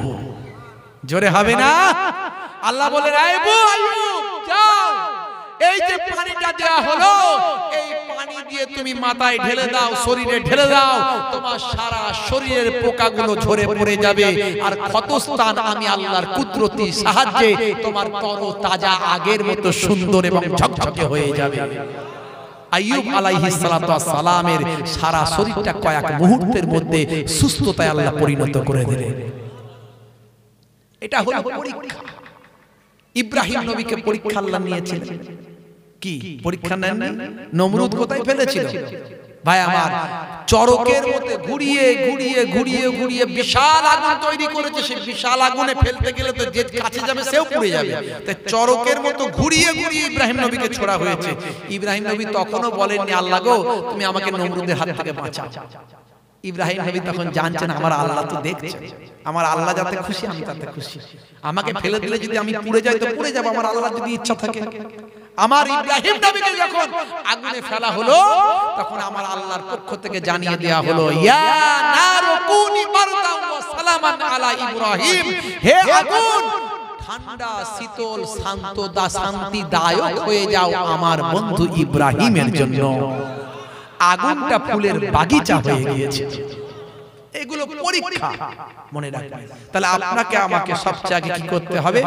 জোরে হবে না? আল্লাহ বলেন, আইয়ুব যাও, এই যে পানিটা দেয়া হলো, এই পানি দিয়ে তুমি মাথায় ঢেলে দাও, শরীরে ঢেলে দাও, তোমার সারা শরীরের পোকাগুলো ঝরে পড়ে যাবে। আর ক্ষতস্থান আমি আল্লাহর কুদরতি সাহায্যে তোমার তর তাজা আগের মতো সুন্দর এবং ঝকঝকে হয়ে যাবে। আইয়ুব আলাইহিস সালাতু ওয়াস সালামের সারা শরীরটা কয়েক মুহূর্তের মধ্যে সুস্থতায় আল্লাহ পরিণত করে দিলেন। এটা হলো পরীক্ষা। ইব্রাহিম নবীকে পরীক্ষা আল্লাহ নিয়েছিলেন। কি পরীক্ষা নেন? নমরুদ কোথায় ফেলেছিল? ভাই আমার, চরকের মধ্যে ঘুরিয়ে ঘুরিয়ে ঘুরিয়ে ঘুরিয়ে বিশাল আগুন তৈরি করেছে। সেই বিশাল আগুনে ফেলতে গেলে তো যে কাছে যাবে সেও পুড়ে যাবে। তাই চরকের মতো ঘুরিয়ে ঘুরিয়ে ইব্রাহিম নবীকে ছোড়া হয়েছে। ইব্রাহিম নবী তখনও বলেননি আল্লাহ গো তুমি আমাকে নমরুদের হাত থেকে বাঁচাও। ইব্রাহিম নবী তখন জানছেন আমার আল্লাহ তো দেখছেন, আমার আল্লাহ যাতে খুশি আমি তাতে খুশি। আমাকে ফেলে দিলে যদি আমি পুড়ে যাই তো পুড়ে যাব, আমার আল্লাহ যদি ইচ্ছা থাকে। আমার ইব্রাহিম নবীকে যখন আগুনে ফেলা হলো তখন আমার আল্লাহর পক্ষ থেকে জানিয়ে দেয়া হলো ইয়া নারু কুনি বারদান ওয়া সালামান আলা ইব্রাহিম, হে আগুন ঠান্ডা শীতল শান্তিদায়ক হয়ে যাও আমার বন্ধু ইব্রাহিমের জন্য। আগুনটা ফুলের বাগিচা হয়ে গিয়েছে। এগুলো পরীক্ষা, মনে রাখবেন। তাহলে আপনাকে আমাকে সবচেয়ে আগে কি করতে হবে?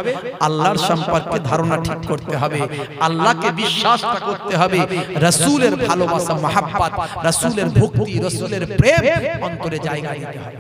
আল্লাহর সম্পর্কে ধারণা ঠিক করতে হবে, আল্লাহকে বিশ্বাসটা করতে হবে, রাসূলের ভালোবাসা, মহব্বত, রাসূলের ভক্তি, রাসূলের প্রেম অন্তরে জায়গা দিতে হবে।